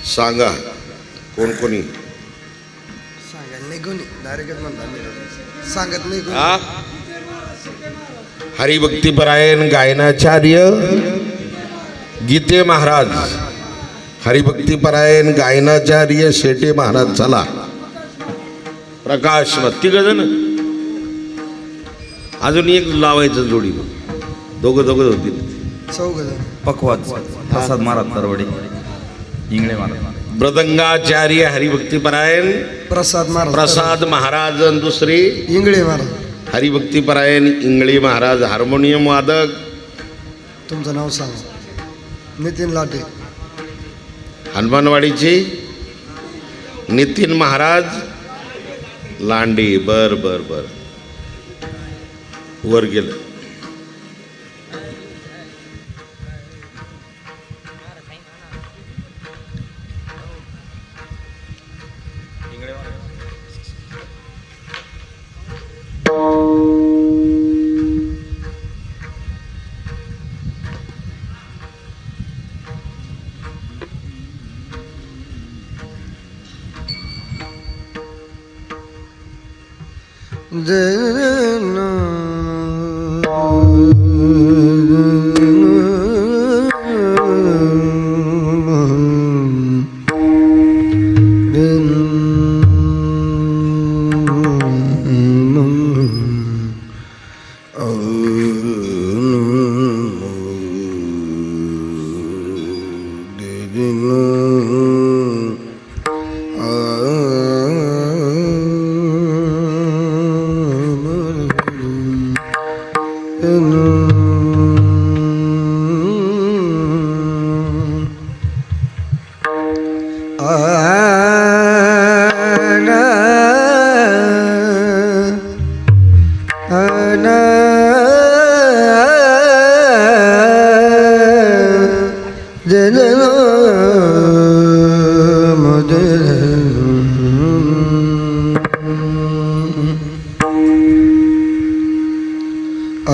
सांगा कोण कोणी सांगत नाही कोणी डायरेक्ट म्हणतात सांगत नाही कोणी. हरिभक्तीपरायण गायनाचार्य गीते महाराज, हरिभक्तीपरायण गायनाचार्य शेटे महाराज. चला प्रकाश मग तिघ जण, अजून एक लावायचं जोडी, दोघं होतील. चौघ पकवाज प्रसाद महाराज तरवडे इंगळे महाराज. मृदंगाचार्य हरिभक्तीपरायण प्रसाद महाराज. दुसरे इंगळे महाराज. हरिभक्तीपरायण इंगळे महाराज हार्मोनियम वादक. तुमचं नाव सांगा. नितीन लाटे. हनुमानवाडीचे नितीन महाराज लांडे. बर वर गेलं.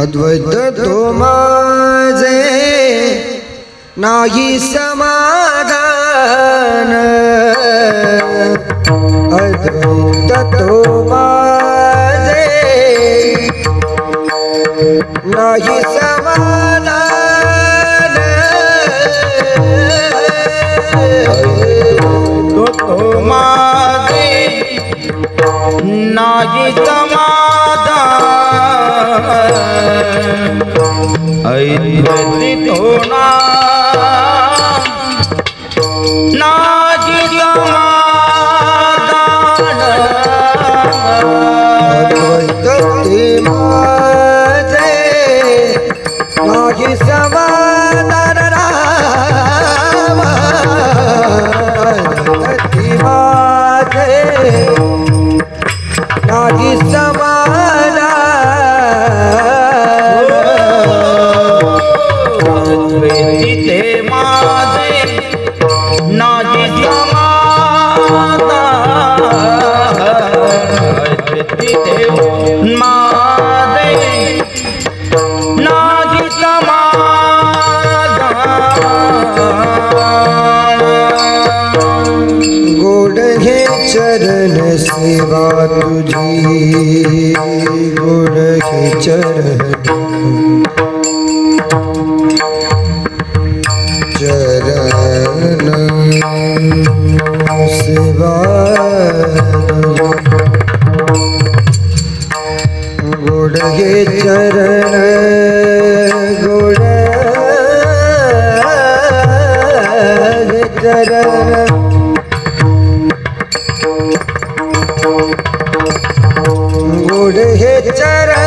अद्वैत तो माझे नाही समाधान. अद्वैत तो माझे नाही समाधान. तो माझे नाही ऐतिहासिक होणार नाजी समाधान. अद्वैत ते माझे नाही समाधान. राम अद्वैत ते माझे नाही समाधान. तिथे माझे नाजी समाधान. तिथे माझे नाजी समाधान. गोड हे चरण सेवा तुझी. गोड हे चरण सेवा. गोड हे चरण गोड हे चरण. गोड हे चरण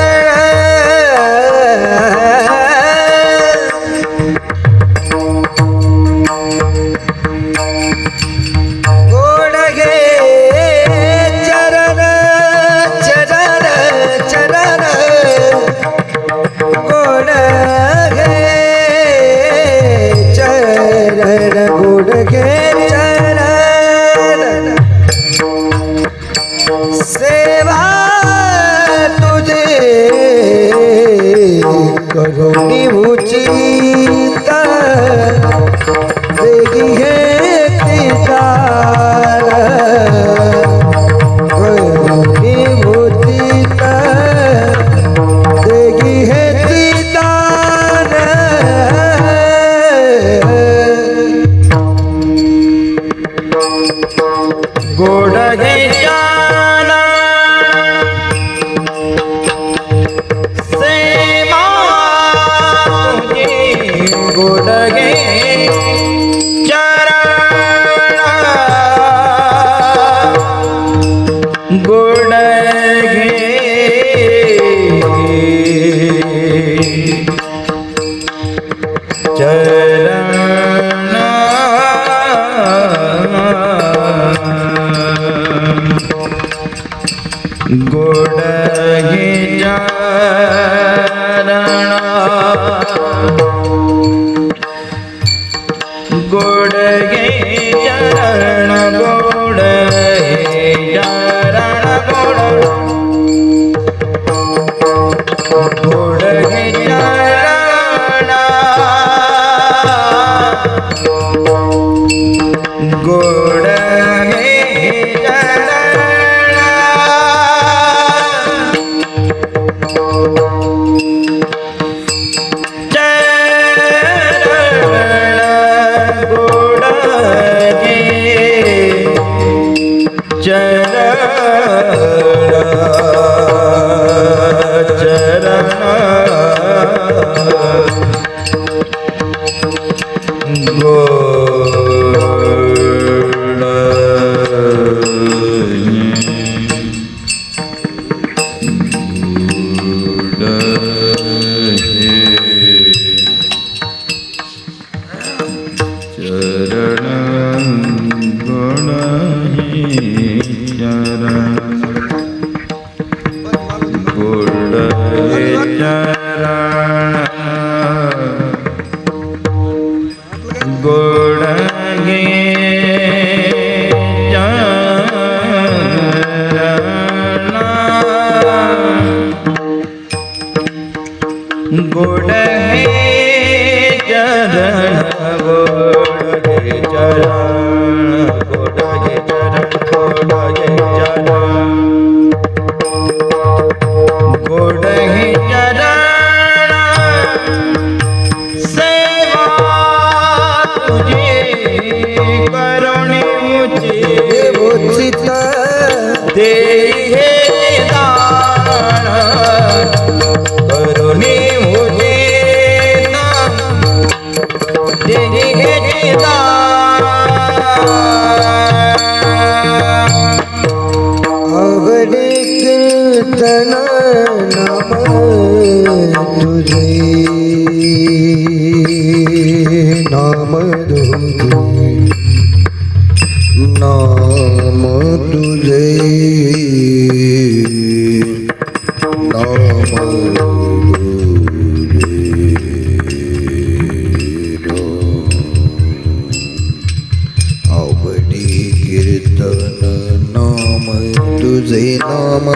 गोडगे चरण गोडगे चरण गोडगे गोडगे चरण गोडगे चरण गोडगे चरण गोडगे नाम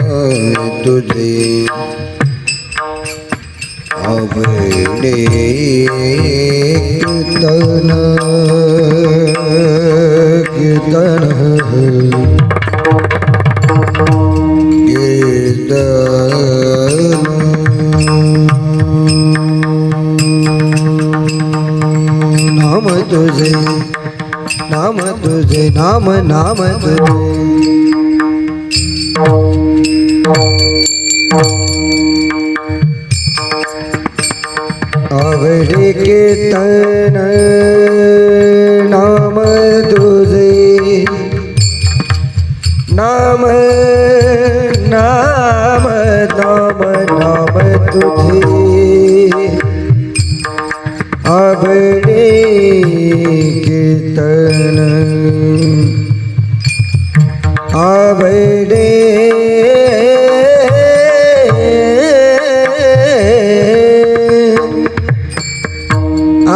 आवडे कीर्तन नाम तुझे नाम नाम नाम नाम तुझे आवडे कीर्तन आवडे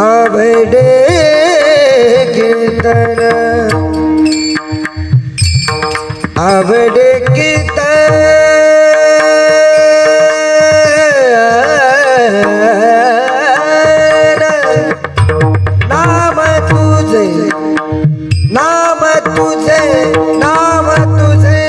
आवडे कीर्तन आवडे कीर्तन नाम तुझे नाम तुझे नाम तुझे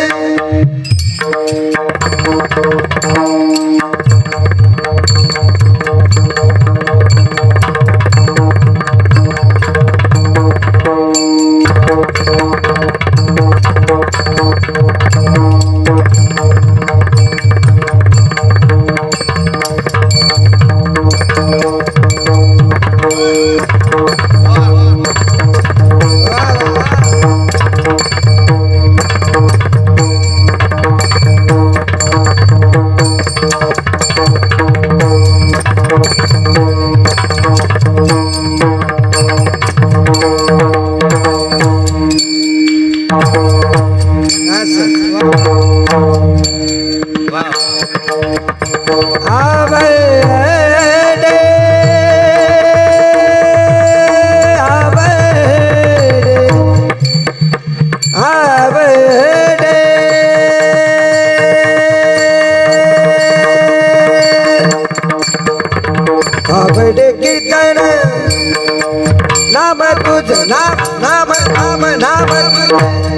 तुझे नाम नाम नाम नाम तुझे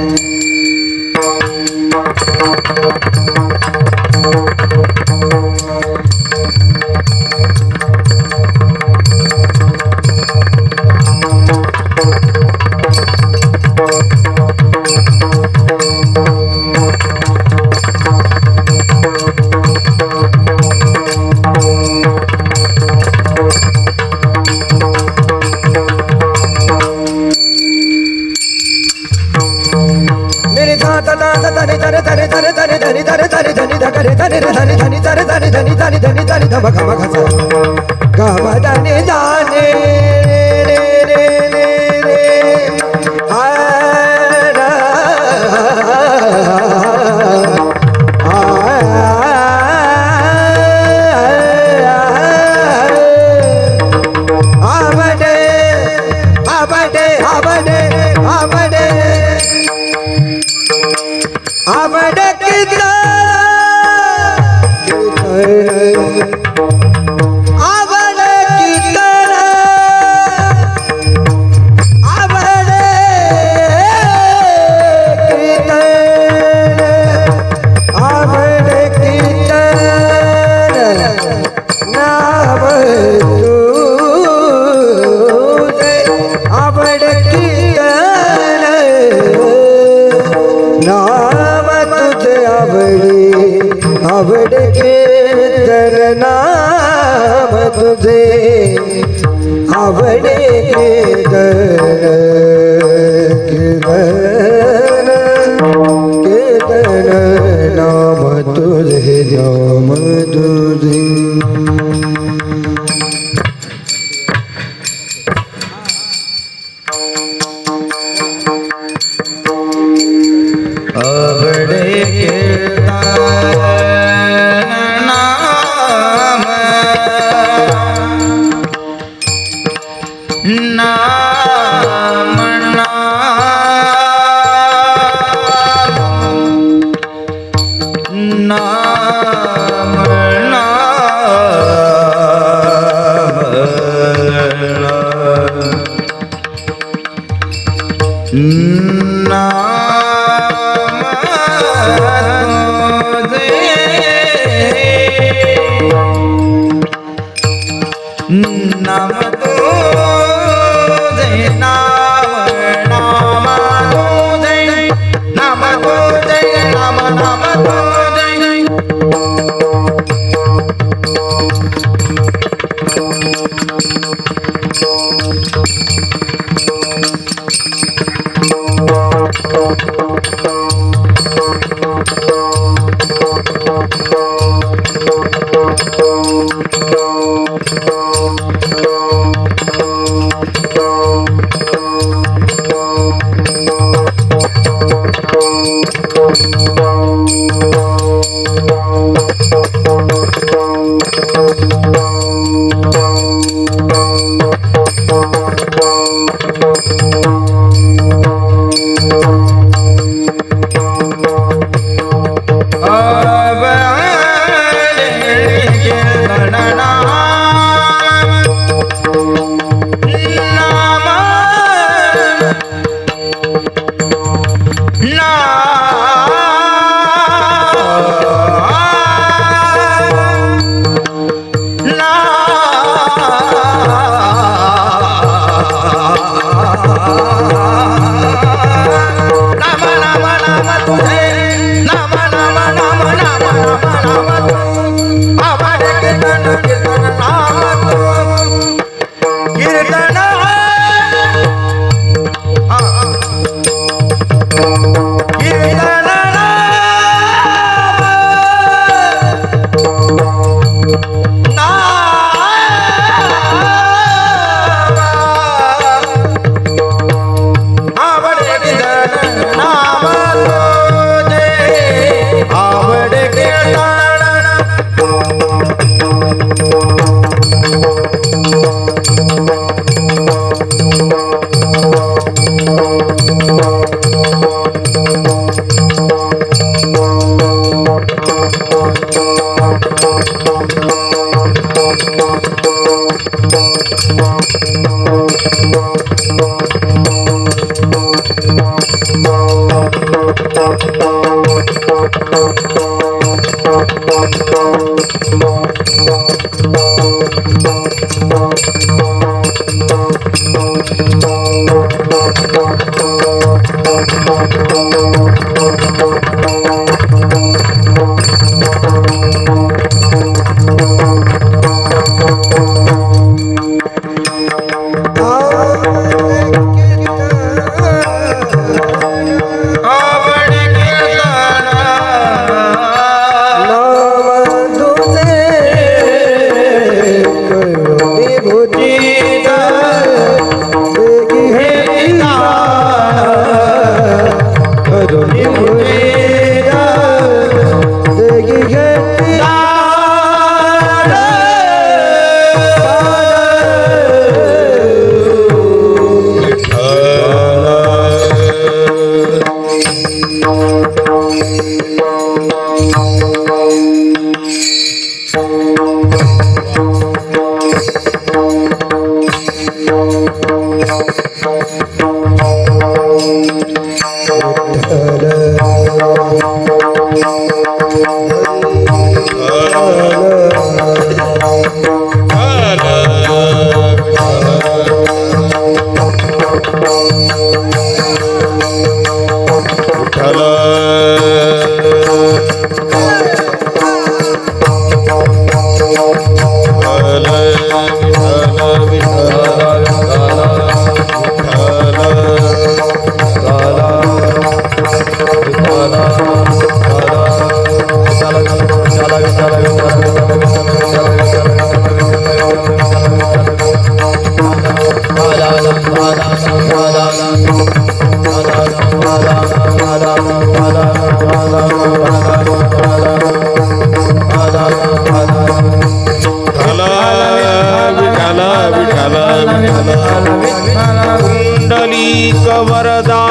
कुंडलीक वरदा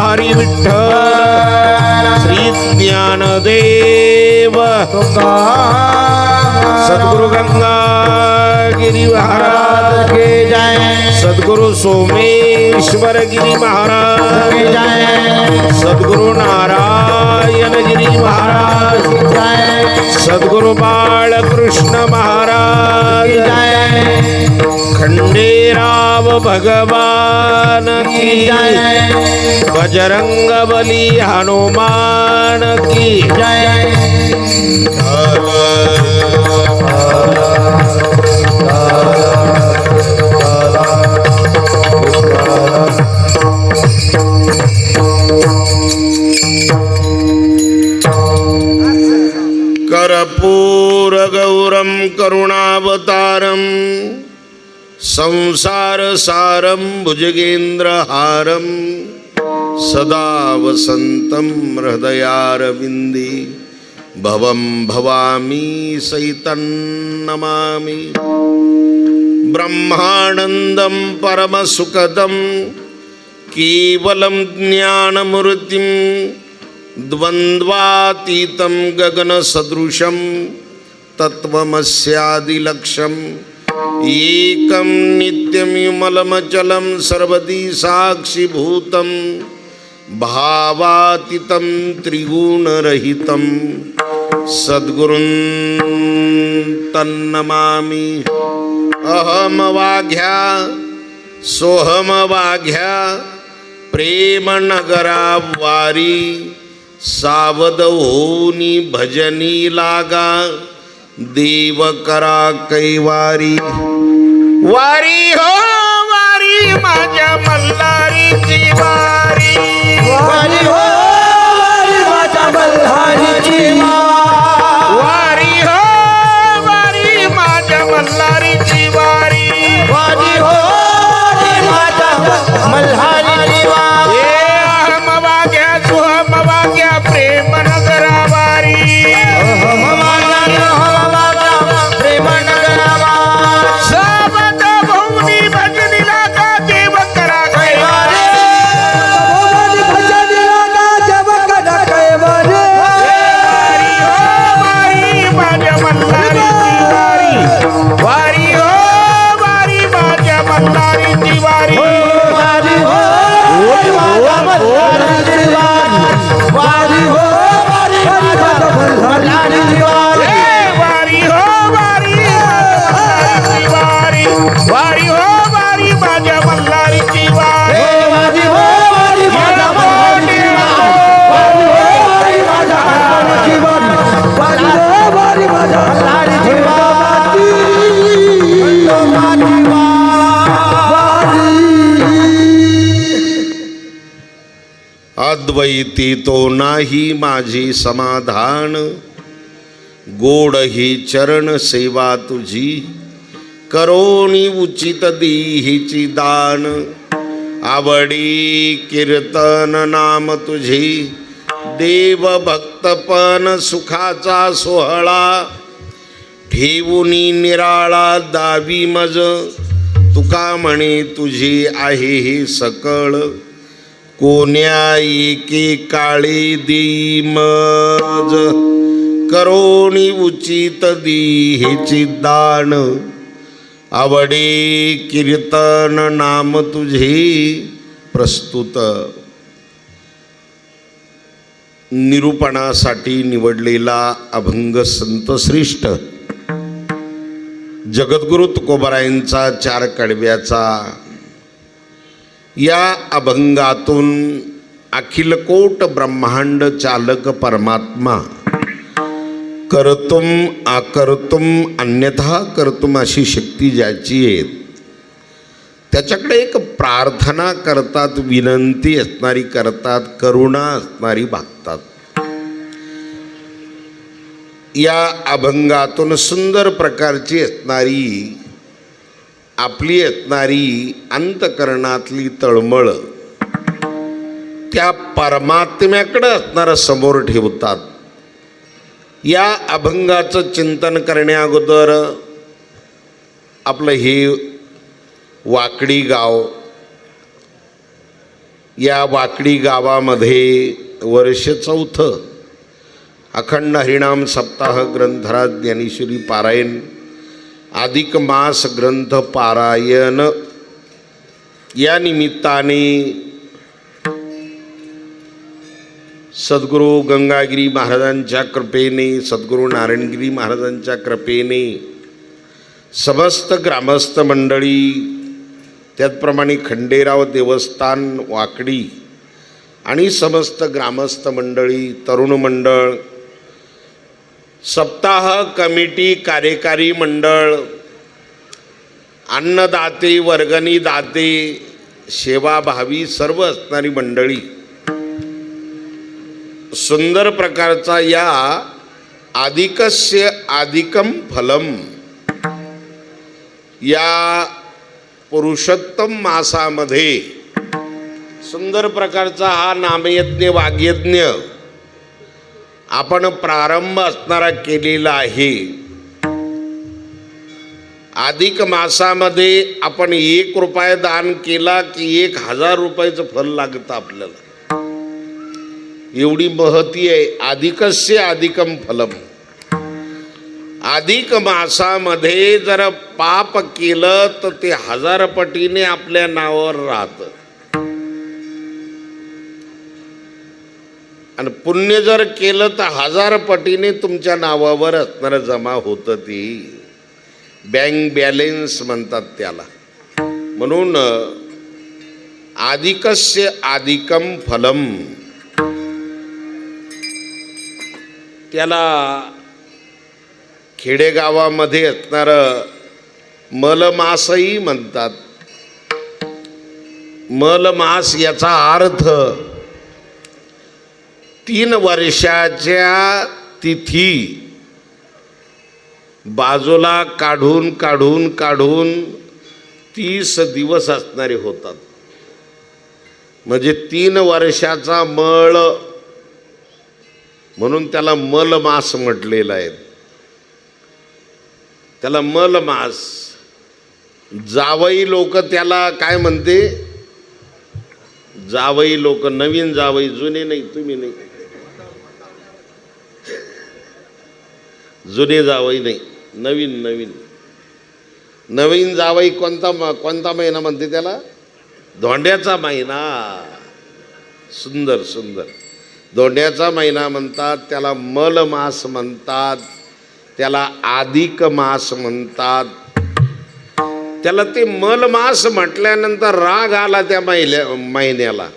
हरी विठ्ठल श्री ज्ञानदेव सद्गुरु गंगागिरी महाराज के जय, सद्गुरु सोमेश्वर गिरी महाराज के जय, सद्गुरु नारायण गिरी महाराज की जय, सद्गुरु बालकृष्ण महाराज जय, खंडेराव भगवान की जय, बजरंग बली हनुमान की जय। कर्पूर गौरम करुणावतारम संसार सारम भुजगेंद्रहारम सदा वसंतम हृदयारविंदे भवं भवामी सहितं नमामि। ब्रह्मानंदं परमसुखदं केवलं ज्ञानमूर्तिं द्वन्द्वातीतं गगनसदृशं तत्त्वमस्यादिलक्ष्यम् एकं नित्यमिमलमचलं सर्वदी साक्षिभूतं भावातीतं त्रिगुणरहितं सद्गुरुं तन्नमामि। अहमवाघ्या सोहमवाघ्या प्रेमनगरावारी सावध होनी भजनी लागा देव करा कैवारी। वारी हो वारी माझ्या मल्हारीची वारी, वारी हो वारी माझ्या मल्हारीची वारी, हो वारी माझ्या मल्हारीची वारी, वारी हो माझ्या मल्हारीची वारी। अहमवाघ्या सुहमवाघ्या प्रेम नगरा वारी, वारी हो वारी माझ्या मल्हारीची वारी। अद्वैती तो नाही माझी समाधान, गोड ही चरण सेवा तुझी, करोनी उचित दीहिची दान, आवडी कीर्तन नाम तुझी, देव भक्तपण सुखाचा सोहळा, ठेवुनी निराळा दावी मज, तुका म्हणे तुझी आहे हे सकळ, कोण्या एके काळी देई मज, करोनी उचित दीहिची दान, आवडे कीर्तन नाम तुझे. प्रस्तुत निरूपणासाठी निवडलेला अभंग संतश्रेष्ठ जगद्गुरु तुकोबारायांचा चार कडव्याचा या अभंगातून अखिलकोट ब्रह्मांड चालक परमात्मा कर्तुम आकर्तुम अन्यथा कर्तुम अशी शक्ती ज्याची आहे त्याच्याकडे एक प्रार्थना करतात, विनंती असणारी करतात, करुणा असणारी भागतात. या अभंगातून सुंदर प्रकारची असणारी आपली असणारी अंतकरणातली तळमळ त्या परमात्म्याकडे असणारं समोर ठेवतात. या अभंगाचं चिंतन करण्या अगोदर आपलं हे वाकडी गाव, या वाकडी गावामध्ये वर्ष 4 अखंड हरिनाम सप्ताह ग्रंथराज ज्ञानेश्वरी पारायण, अधिक मास ग्रंथ पारायण या निमित्ताने सद्गुरू गंगागिरी महाराजांच्या कृपेने, सद्गुरू नारायणगिरी महाराजांच्या कृपेने समस्त ग्रामस्थ मंडळी, त्याचप्रमाणे खंडेराव देवस्थान वाकडी आणि समस्त ग्रामस्थ मंडळी, तरुण मंडळ, सप्ताह कमिटी, कार्यकारी मंडळ, अन्नदाते, वर्गणी दाते, सेवाभावी सर्व असणारी मंडळी, सुंदर प्रकारचा या अधिकस्य अधिकम फलम या पुरुषोत्तम मासामध्ये सुंदर प्रकारचा हा नामयज्ञ वाग्यज्ञ आपण प्रारंभ असणारा केलेला आहे. अधिक मासामध्ये आपण 1 रुपया दान केला की 1000 रुपयाचं फल लागतं आपल्याला, एवढी महती आहे. अधिकस्य अधिकम फलम. अधिक मासामध्ये जर पाप केलं तर ते 1000 पटीने आपल्या नावावर राहतं, आणि पुण्य जर केलं तर 1000 पटीने तुमच्या नावावर असणारं जमा होतं. ती बँक बॅलेन्स म्हणतात त्याला. म्हणून अधिकस्य अधिकम फलम त्याला खेडेगावामध्ये असणारं मलमासही म्हणतात. मलमास याचा अर्थ 3 वर्षाच्या तिथी बाजूला काढून काढून काढून 30 दिवस असणारे होतात. म्हणजे 3 वर्षाचा मळ, म्हणून त्याला मलमास म्हटलेला आहे. त्याला मलमास. जावई लोक त्याला काय म्हणते? जावई लोक, नवीन जावई, जुने नाही, तुम्ही नाही, जुने जावई नाही, नवीन नवीन नवीन जावई. कोणता महिना म्हणते त्याला? धोंड्याचा महिना. सुंदर सुंदर. धोंड्याचा महिना म्हणतात त्याला, मलमास म्हणतात त्याला, अधिक मास म्हणतात त्याला. ते मलमास म्हटल्यानंतर राग आला त्या महिन्याला,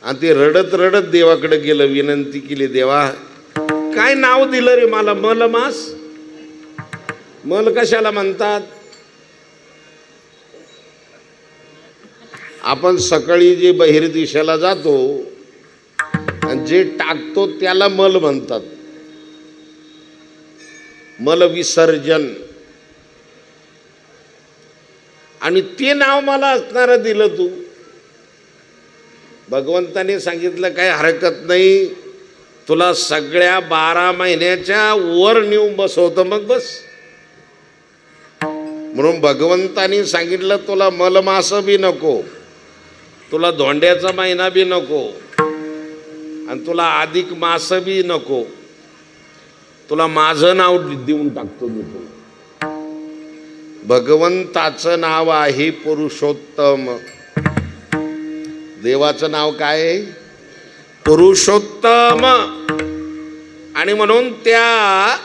आणि ते रडत रडत देवाकडे गेलं, विनंती केली, देवा काय नाव दिलं रे मला, मलमास? मल कशाला म्हणतात? आपण सकाळी जे बहिर दिशेला जातो जे टाकतो त्याला मल म्हणतात, मल विसर्जन. आणि ते नाव मला असणारं दिलं तू. भगवंताने सांगितलं काही हरकत नाही, तुला सगळ्या 12 महिन्याच्या वर नेऊन बसवतं, मग बस. म्हणून भगवंतानी सांगितलं तुला मलमास बी नको, तुला धोंड्याचा महिना बी नको, आणि तुला अधिक मास बी नको, तुला माझं नाव देऊन टाकतो मी तुला. भगवंताचं नाव आहे पुरुषोत्तम. देवाचं नाव काय आहे? पुरुषोत्तम. आणि म्हणून त्या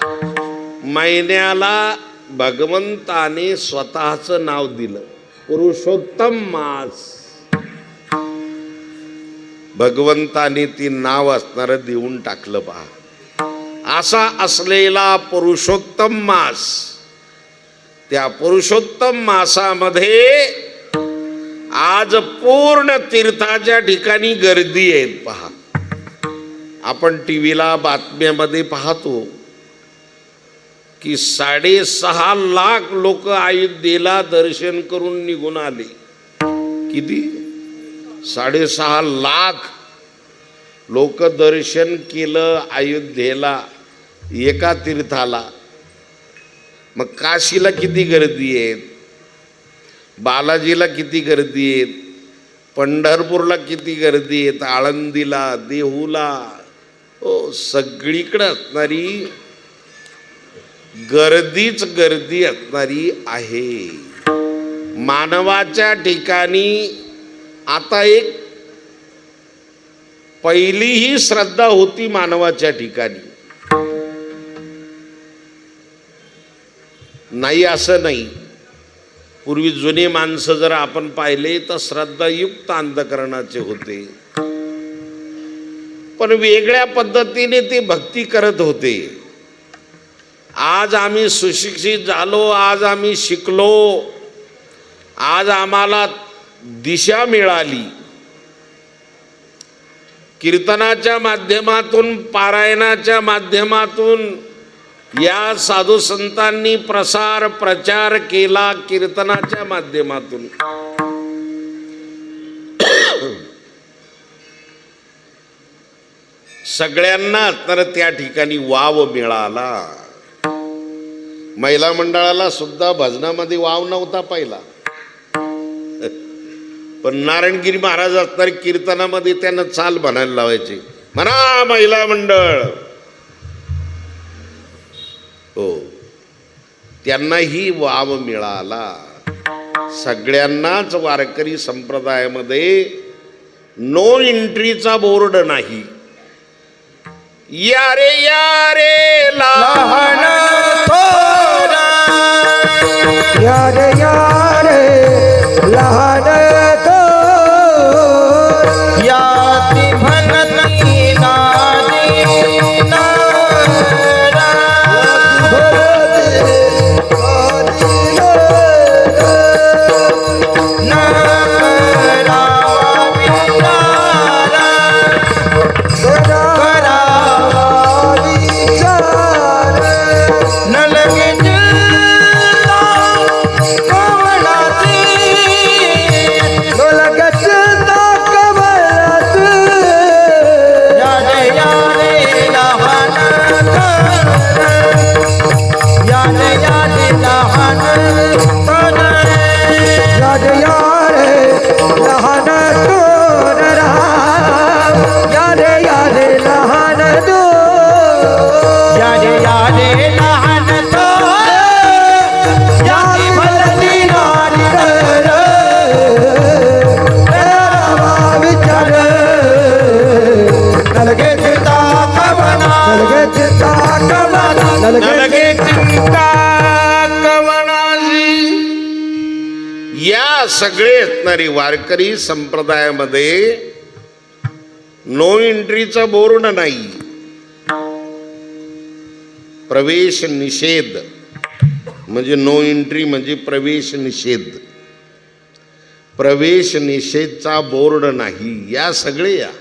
महिन्याला भगवंताने स्वतःचं नाव दिलं, पुरुषोत्तम मास. भगवंताने ती नाव असणारं देऊन टाकलं पहा. असा असलेला पुरुषोत्तम मास, त्या पुरुषोत्तम मासामध्ये आज पूर्ण तीर्थाच्या ठिकाणी गर्दी आहे पहा. आपण टीव्हीला बातम्यामध्ये पाहतो की 6.5 लाख लोक अयोध्येला दर्शन करून निघून आले. किती? 6.5 लाख लोक दर्शन केलं अयोध्येला, एका तीर्थाला. मग काशीला किती गर्दी आहे, बालाजीला किती गर्दी आहे, पंढरपूरला किती गर्दी आहे, आळंदीला, देहूला, हो सगळीकडे असणारी गर्दीच गर्दी असणारी आहे. मानवाच्या ठिकाणी आता एक पहिली ही श्रद्धा होती मानवाच्या ठिकाणी, नाही असं नाही. पूर्वी जुने माणसं जर आपण पाहिले तर श्रद्धायुक्त अंधकरणाचे होते, पण वेगळ्या पद्धतीने ते भक्ती करत होते. आज आम्ही सुशिक्षित झालो, आज आम्ही शिकलो, आज आम्हाला दिशा मिळाली. कीर्तनाच्या माध्यमातून, पारायणाच्या माध्यमातून या साधू संतांनी प्रसार प्रचार केला. कीर्तनाच्या माध्यमातून सगळ्यांना तर त्या ठिकाणी वाव मिळाला. महिला मंडळाला सुद्धा भजनामध्ये वाव नव्हता पहिला, पण नारायणगिरी महाराज असणार कीर्तनामध्ये त्यांना चाल म्हणायला लावायचे, म्हणा महिला मंडळ. हो, त्यांनाही वाव मिळाला. सगळ्यांनाच वारकरी संप्रदायामध्ये नो एंट्रीचा बोर्ड नाही. या रे लहान थोरा, या रे लहान याती म्हणती या सगळे असणारी वारकरी संप्रदायामध्ये नो एंट्रीचा बोर्ड नाही. प्रवेश निषेध म्हणजे नो एंट्री म्हणजे प्रवेश निषेध. प्रवेश निषेधचा बोर्ड नाही. या सगळे या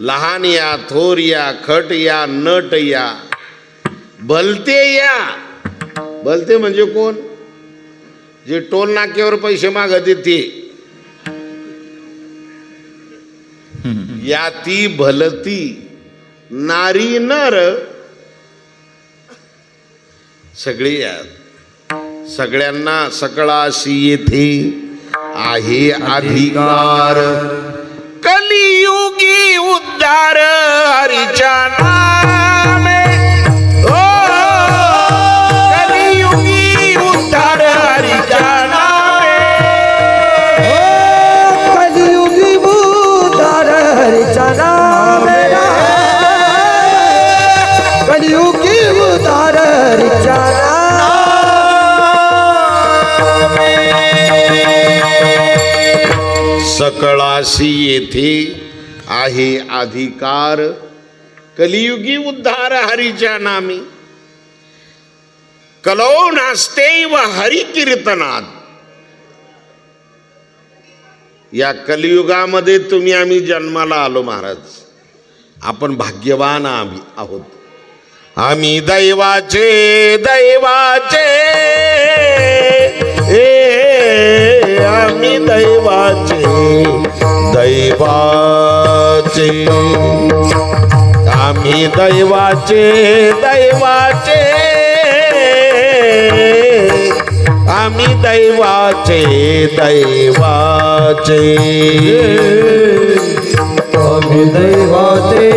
लहान या, थोर या, खट या, नट या, भलते या. भलते म्हणजे कोण? जे टोल नाक्यावर पैसे मागते ते. या ती भलती नारी नर सगळी या. सगळ्यांना सकळाशी येथे आहे अधिकार. कलियुगी उद्धार हरीच्या नामे. ओ कलियुगी उद्धार हरीच्या नामे. कलियुगी उद्धार हरीच्या नामे. कलियुगी उद्धार हरीच्या नामे. सकळाशी येथे आहे अधिकार. कलियुगी उद्धार हरीच्या नामी. कलो नास्ते व हरी कीर्तनात. या कलियुगामध्ये तुम्ही आम्ही जन्माला आलो महाराज. आपण भाग्यवान आहोत. आम्ही दैवाचे दैवाचे आम्ही दैवाचे दैवाचे. आम्ही दैवाचे दैवाचे आम्ही दैवाचे दैवाचे. आम्ही दैवाचे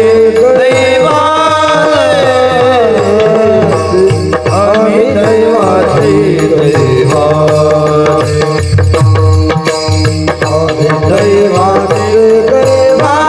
दैवाचे. आम्ही दैवाचे दैवाचे. आम्ही दैवाचे दैवाचे.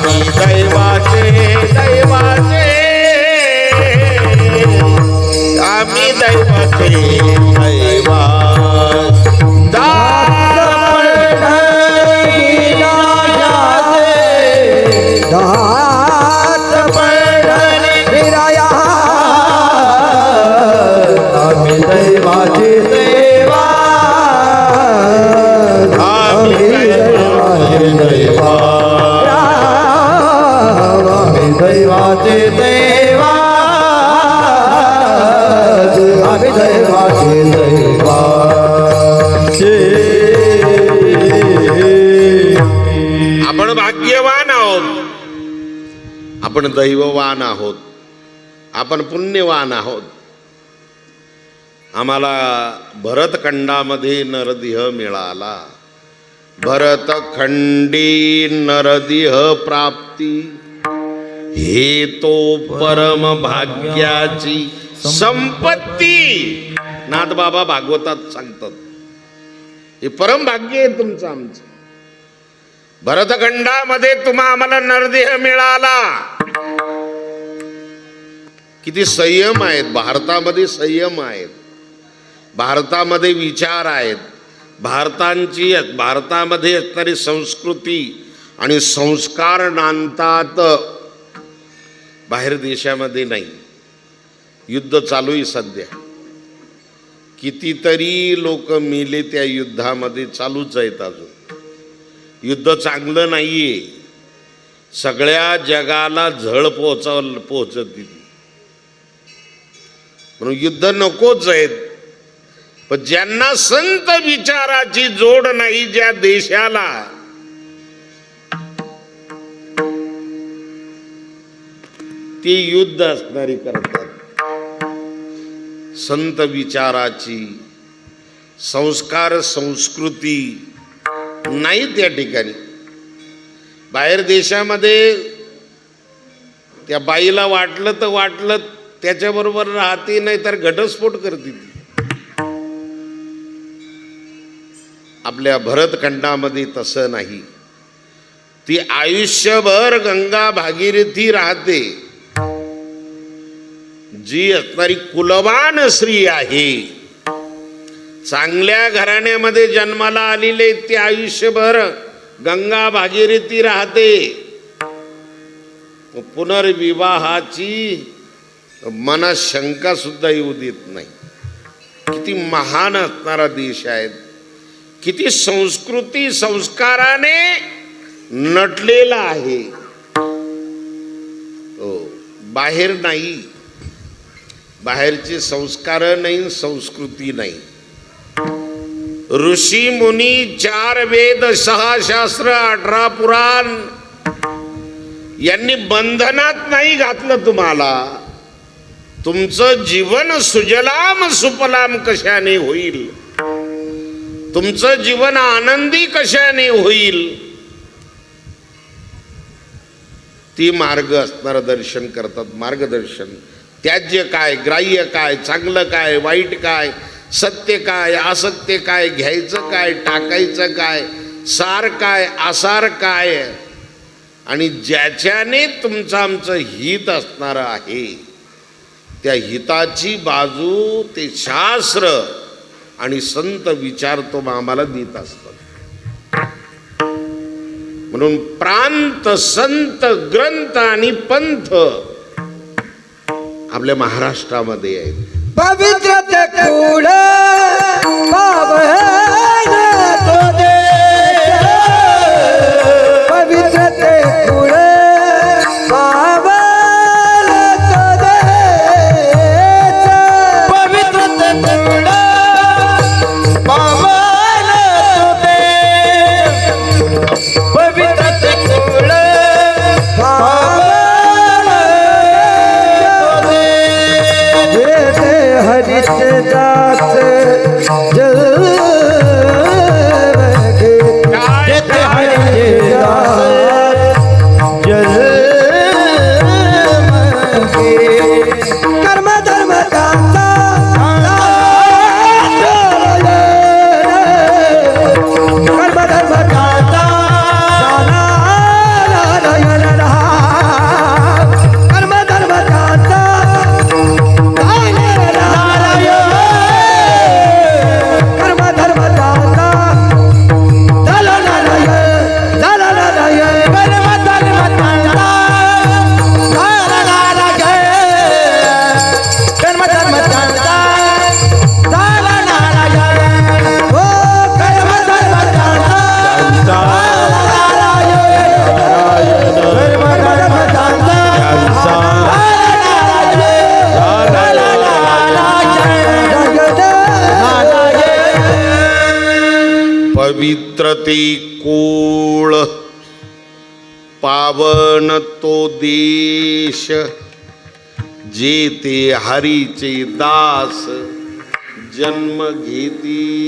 आम्ही दैवाचे दैवाचे. आम्ही दैवाचे दैवाचे आम्ही दैवाचे दैवाचे दैवा. आम्ही दैवाचे दैवाचे. आपण भाग्यवान आहोत. आपण दैववान आहोत. आपण पुण्यवान आहोत. आम्हाला भरतखंडामध्ये नरदेह मिळाला. भरतखंडी नरदेह प्राप्ती हे तो परम भाग्याची संपत्ती. नाथबाबा भागवतात सांगतात हे परम भाग्य आहे तुमचं आमचं. भरतखंडामध्ये आम्हाला नरदेह मिळाला. किती संयम आहेत भारतामध्ये. संयम आहेत भारतामध्ये. विचार आहेत भारतामध्ये असणारी संस्कृती आणि संस्कार नांदतात. बाहेर देशामध्ये नाही. युद्ध चालू आहे सध्या. कितीतरी लोक मेले त्या युद्धामध्ये. चालूच आहेत अजून. युद्ध चांगलं नाहीये. सगळ्या जगाला झळ पोहोचती. म्हणून युद्ध नकोच आहेत. पण ज्यांना संत विचाराची जोड नाही ज्या देशाला, ते युद्ध असणारी करतात. संत विचाराची संस्कार संस्कृती नाही त्या ठिकाणी. बाहेर देशामध्ये त्या बाईला वाटलं तर वाटलं त्याच्याबरोबर राहते, नाही तर घटस्फोट करते ती. आपल्या भरतखंडामध्ये तसं नाही. ती आयुष्यभर गंगा भागीरथी राहते. जी असणारी कुलवान स्त्री आहे, चांगल्या घराण्यामध्ये जन्माला आलेले, ती आयुष्यभर गंगा भागीरथी राहते. पुनर्विवाहाची मनात शंका सुद्धा येऊ देत नाही. किती महान असणारा देश आहे, किती संस्कृती संस्काराने नटलेला आहे. हो, बाहेर नाही, बाहेरचे संस्कार नाही, संस्कृती नाही. ऋषी मुनी, 4 वेद, 6 शास्त्र, 18 पुराण यांनी बंधनात नाही घातलं तुम्हाला. तुमचं जीवन सुजलाम सुफलाम कशाने होईल, तुमचं जीवन आनंदी कशाने होईल, ती मार्ग असणार दर्शन करतात. मार्गदर्शन, त्याज्य काय, ग्राह्य काय, चांगलं काय, वाईट काय, सत्य काय, असत्य काय, घ्यायचं काय, टाकायचं काय, सार काय, आसार काय, आणि ज्याच्याने तुमचं आमचं हित असणार आहे त्या हिताची बाजू ते शास्त्र आणि संत विचार तो आम्हाला देत असतात. म्हणून प्रांत, संत, ग्रंथ आणि पंथ आपल्या महाराष्ट्रामध्ये आहेत. पवित्र ते कुळ पावन तो देश, पवित्र ते कुळ पावन तो देश, पवित्र ते कुळ पावन तो देश, पवित्र ते कुळ पावन तो देश. हरिचे दास जल जेते हरिचे दास जल कर्म धर्म दाता कर्म धर्म दाता कर्म धर्म दाता पवित्र ते कुळ पावन तो देश, जेते हरीचे दास जन्म घेती.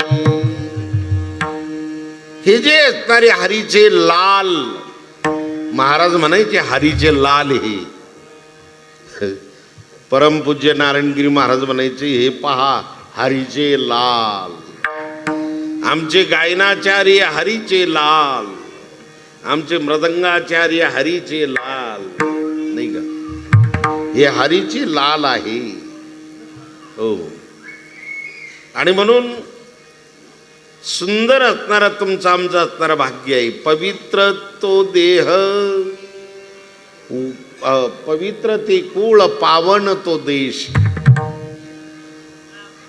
हे जे असणारे हरीचे लाल, महाराज म्हणायचे हरीचे लाल. हे परमपूज्य नारायणगिरी महाराज म्हणायचे हे पहा हरीचे लाल. आमचे गायनाचार्य हरीचे लाल, आमचे मृदंगाचार्य हरीचे लाल, नाही का? हे हरीचे लाल आहे. हो, आणि म्हणून सुंदर असणारा तुमचं आमचं असणारा भाग्य आहे. पवित्र तो देह, पवित्र ते कुळ, पावन तो देश.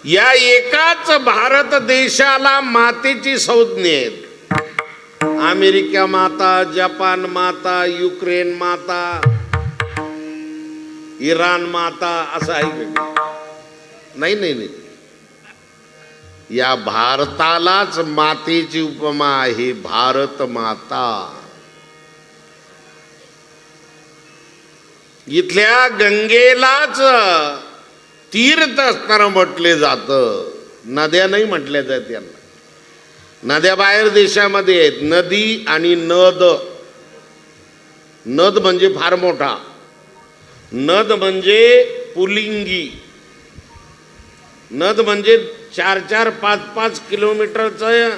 या एकाच भारत देशाला मातेची संज्ञा आहेत. अमेरिका माता, जपान माता, युक्रेन माता, इराण माता असं आहे का? नाही नाही नाही. या भारतालाच मातेची उपमा आहे, भारत माता. इथल्या गंगेलाच तीर्थ असणारं म्हटले जातं. नद्या नाही म्हटल्या जात त्यांना. नद्या बाहेर देशामध्ये आहेत. नदी आणि नद. नद म्हणजे फार मोठा. नद म्हणजे पुलिंगी. नद म्हणजे 4-4, 5-5 किलोमीटरचं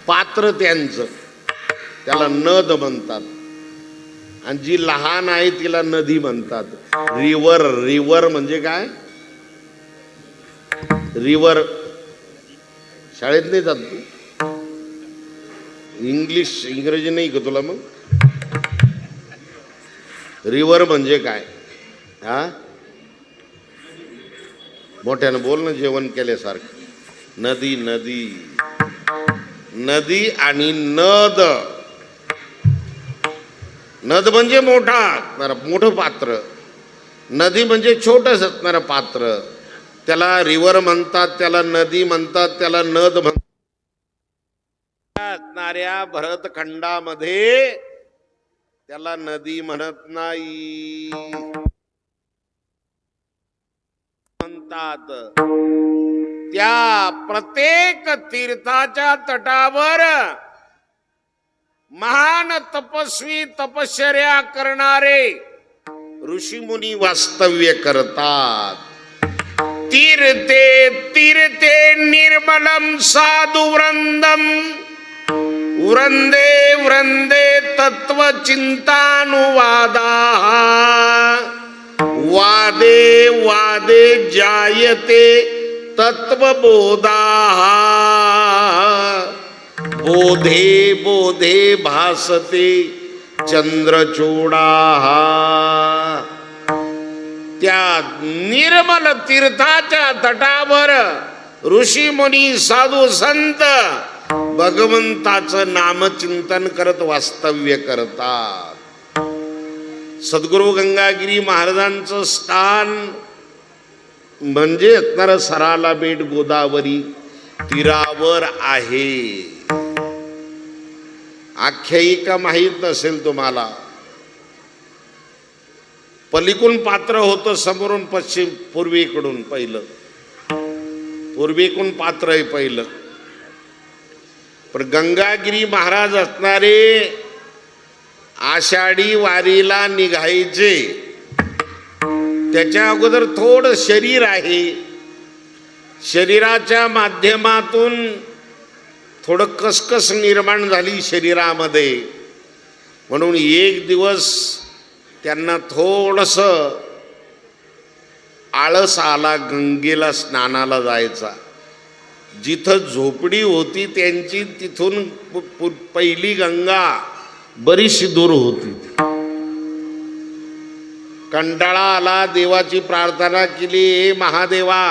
पात्र त्यांचं, त्याला नद म्हणतात. आणि जी लहान आहे तिला नदी म्हणतात. रिव्हर, रिव्हर म्हणजे काय? रिव्हर शाळेत नाही जात तू? इंग्रजी नाही का तुला? मग रिव्हर म्हणजे काय? हा, मोठ्यानं बोल ना, जेवण केल्यासारखं. नदी, नदी, नदी आणि नद. नद म्हणजे मोठा असणारं, मोठं पात्र. नदी म्हणजे छोटंच असणारं पात्र. त्याला रिव्हर म्हणतात, त्याला नदी म्हणतात, त्याला नद म्हणतात. असणाऱ्या भरतखंडामध्ये त्याला नदी म्हणत नाही, म्हणतात. त्या प्रत्येक तीर्थाच्या तटावर महान तपस्वी तपश्चर्या करणारे ऋषीमुनी वास्तव्य करतात. तीर्थे तीर्थे निर्मलम साधु वृंदम वृंदे वृंदे तत्वचिंतानुवादा वादे वादे जायते तत्वबोधा बोधे बोधे भासते चंद्रचूडा. त्या निर्मल तीर्थाच्या तटावर ऋषी मुनी साधू संत भगवंताचं नामचिंतन करत वास्तव्य करतात. सद्गुरु गंगागिरी महाराजांचं स्थान म्हणजे असणारं सराला बेट गोदावरी तीरावर आहे. आख्यायिका माहीत नसेल तुम्हाला. पलीकडून पात्र होतं, समोरून पश्चिम, पूर्वेकडून पहिलं. पूर्वेकडून पात्र आहे पहिलं. पण गंगागिरी महाराज असणारे आषाढी वारीला निघायचे त्याच्या अगोदर थोडं शरीर आहे. शरीराच्या माध्यमातून थोडं कसकस निर्माण झाली शरीरामध्ये. म्हणून एक दिवस त्यांना थोडंसं आळस आला गंगेला स्नानाला जायचा. जिथं झोपडी होती त्यांची तिथून पहिली गंगा बरीचशी दूर होती. कंटाळा आला, देवाची प्रार्थना केली, हे महादेवा,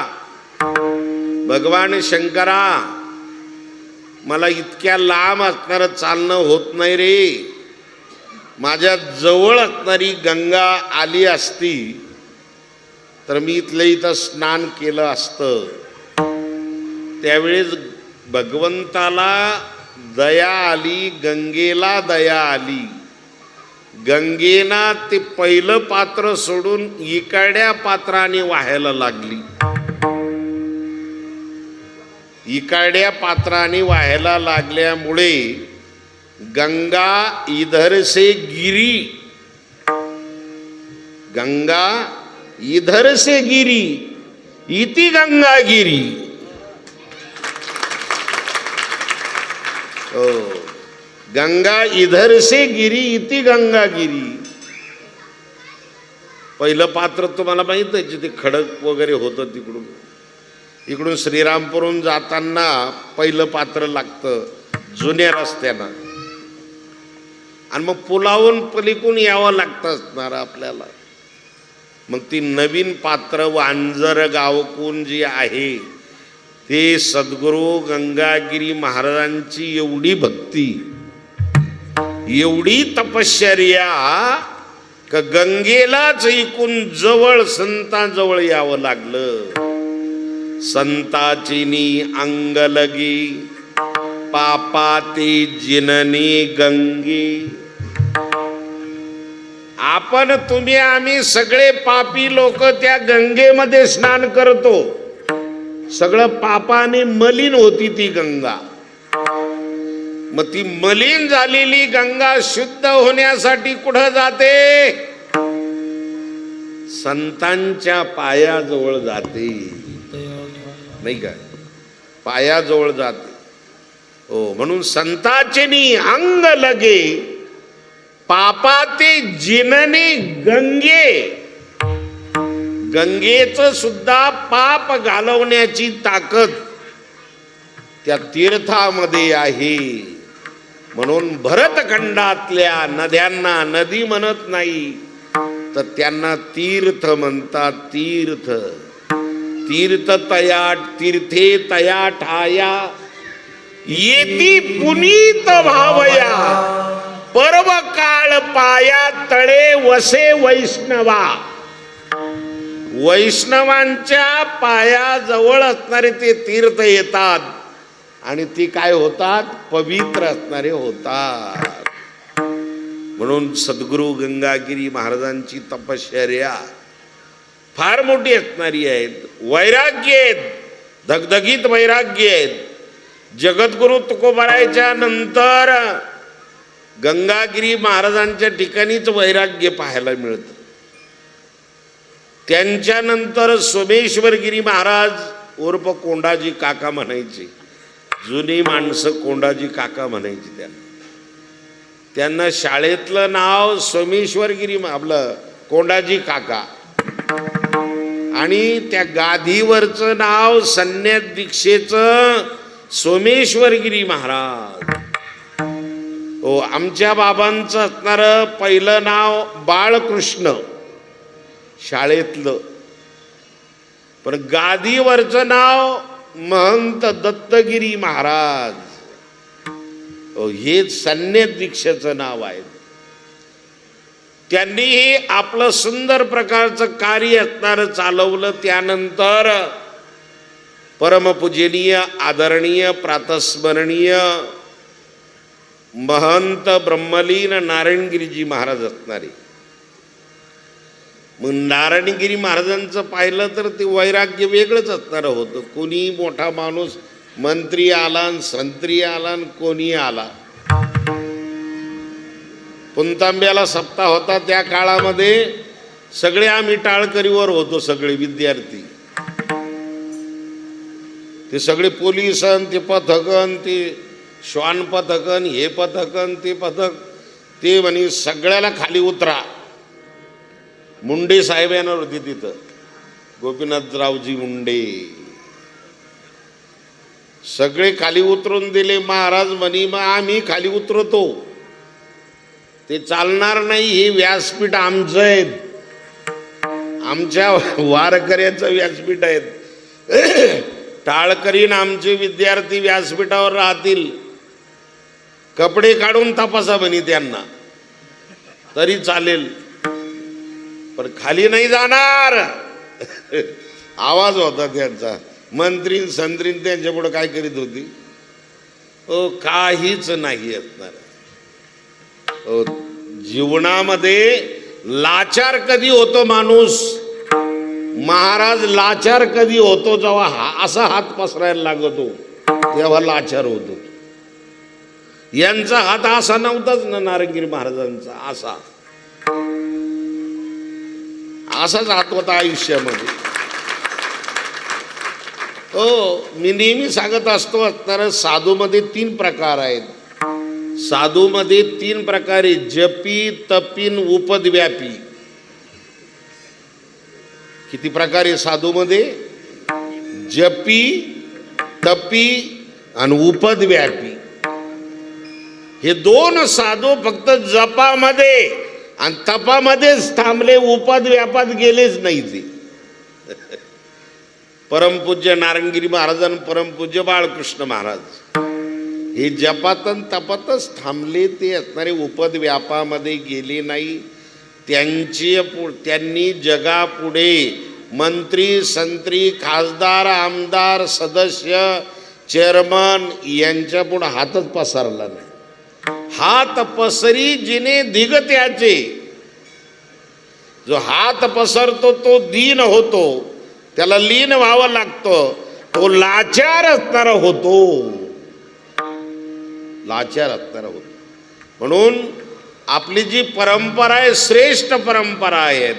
भगवान शंकरा, मला इतक्या लांब असणारं चालणं होत नाही रे. माझ्या जवळ असणारी गंगा आली असती तर मी इथल्या इथं स्नान केलं असतं. त्यावेळेस भगवंताला दया आली, गंगेला दया आली. गंगेना ते पहिलं पात्र सोडून इकडच्या पात्राने वाहायला लागली. इकडच्या पात्राने वाहायला लागल्यामुळे गंगा इधर से गिरी, गंगा इधर से गिरी इति गंगा गिरी. ओ, गंगा इधर से गिरी इति गंगा गिरी. पहिलं पात्र तुम्हाला माहित आहे, जिथे खडक वगैरे होतं तिकडून. इकडून श्रीरामपूरहून जाताना पहिलं पात्र लागतं जुन्या रस्त्यानं, आणि मग पुलावून पलीकडून यावं लागतं असणार आपल्याला. मग ती नवीन पात्र वांजर गावकून जी आहे ते सद्गुरू गंगागिरी महाराजांची एवढी भक्ती, एवढी तपश्चर्या का गंगेलाच ऐकून जवळ संतांजवळ यावं लागलं. संताचिनी अंग लगी पापा ते जिननी गंगे. आपण, तुम्ही, आम्ही सगळे पापी लोक त्या गंगेमध्ये स्नान करतो. सगळं पापाने मलिन होती ती गंगा. मग ती मलिन झालेली गंगा शुद्ध होण्यासाठी कुठं जाते? संतांच्या पायाजवळ जाते, नाही का? पायाजवळ जाते. हो, म्हणून संताचेनी अंग लगे पापाते जिनने गंगेचं सुद्धा पाप घालवण्याची ताकद त्या तीर्थामध्ये आहे. म्हणून भरतखंडातल्या नद्यांना नदी म्हणत नाही, तर त्यांना तीर्थ म्हणतात. तीर्थ तीर्थ तया तीर्थे तया ठाया येती पुनीत भावया पर्व काळ पाया तळे वसे वैष्णवा. वैष्णवांच्या पायाजवळ असणारे ते तीर्थ येतात आणि ती काय होतात? पवित्र असणारे होतात. म्हणून सद्गुरू गंगागिरी महाराजांची तपश्चर्या फार मोठी असणारी आहेत. वैराग्य आहेत, धगधगीत वैराग्य आहेत. जगद्गुरु तुकोबारायच्या नंतर गंगागिरी महाराजांच्या ठिकाणीच वैराग्य पाहायला मिळतं. त्यांच्यानंतर सोमेश्वरगिरी महाराज उर्फ कोंडाजी काका म्हणायचे. जुनी माणसं कोंडाजी काका म्हणायची त्यांना शाळेतलं नाव सोमेश्वरगिरी आपलं कोंडाजी काका आणि त्या गादीवरचं नाव संन्यास दीक्षेचं सोमेश्वरगिरी महाराज. हो, आमच्या बाबांचं असणारं पहिलं नाव बाळकृष्ण शाळेतलं, पण गादीवरचं नाव महंत दत्तगिरी महाराज. हे संन्यास दीक्षेचं नाव आहे. त्यांनीही आपलं सुंदर प्रकारचं कार्य असणारं चालवलं. त्यानंतर परमपूजनीय आदरणीय प्रातस्मरणीय महंत ब्रह्मलीन नारायणगिरीजी महाराज असणारे. मग नारायणगिरी महाराजांचं पाहिलं तर ते वैराग्य वेगळंच असणारं होतं. कोणी मोठा माणूस मंत्री आला, संत्री आला, कोणी आला. पुणतांब्याला सप्ताह होता त्या काळामध्ये सगळे आम्ही टाळकरीवर होतो. सगळे विद्यार्थी, ते सगळे पोलिसन, ते पथकन, ते श्वान पथकन, हे पथकन, ते पथक, ते म्हणे सगळ्याला खाली उतरा. मुंडे साहेब येणार होते तिथं, गोपीनाथरावजी मुंडे. सगळे खाली उतरून दिले. महाराज म्हणे मग आम्ही खाली उतरतो. ते चालणार नाही, हे व्यासपीठ आमचं आहे, आमच्या वारकऱ्याचं व्यासपीठ आहे. टाळकरीन आमचे विद्यार्थी व्यासपीठावर राहतील. कपडे काढून तपासा म्हणे त्यांना, तरी चालेल, पण खाली नाही जाणार. आवाज होता त्यांचा. मंत्री संत्री त्यांच्या पुढे काय करीत होती? काहीच नाही असणार. जीवनामध्ये लाचार कधी होतो माणूस? महाराज लाचार कधी होतो? जेव्हा असा हात पसरायला लागतो तेव्हा लाचार होतो. यांचा हात असा नव्हताच ना नारायणगिरी महाराजांचा. असाच हात होता आयुष्यामध्ये. मी नेहमी सांगत असतो असणार साधूमध्ये 3 प्रकार आहेत. साधूमध्ये 3 प्रकारे जपी, तपीन, उपद्व्यापी. किती प्रकारे साधूमध्ये? जपी, तपी आणि उपद्व्यापी. हे 2 साधू फक्त जपामध्ये आणि तपामध्येच थांबले, उपद्व्यापात गेलेच नाही ते. परमपूज्य नारायणगिरी महाराज आणि परमपूज्य बाळकृष्ण महाराज हे जपात आणि तपातच थांबले. ते असणारे उपद्व्यापामध्ये गेले नाही. त्यांनी जगापुढे मंत्री, संत्री, खासदार, आमदार, सदस्य, चेअरमन यांच्या पुढे हातच पसरला नाही. हात पसरी जिने दिगत्याचे. जो हात पसरतो तो दीन होतो, त्याला लीन व्हावं लागतं. तो लाचार असणारा होतो, लाचार असणारा होतो. म्हणून आपली जी परंपरा आहे, श्रेष्ठ परंपरा आहे.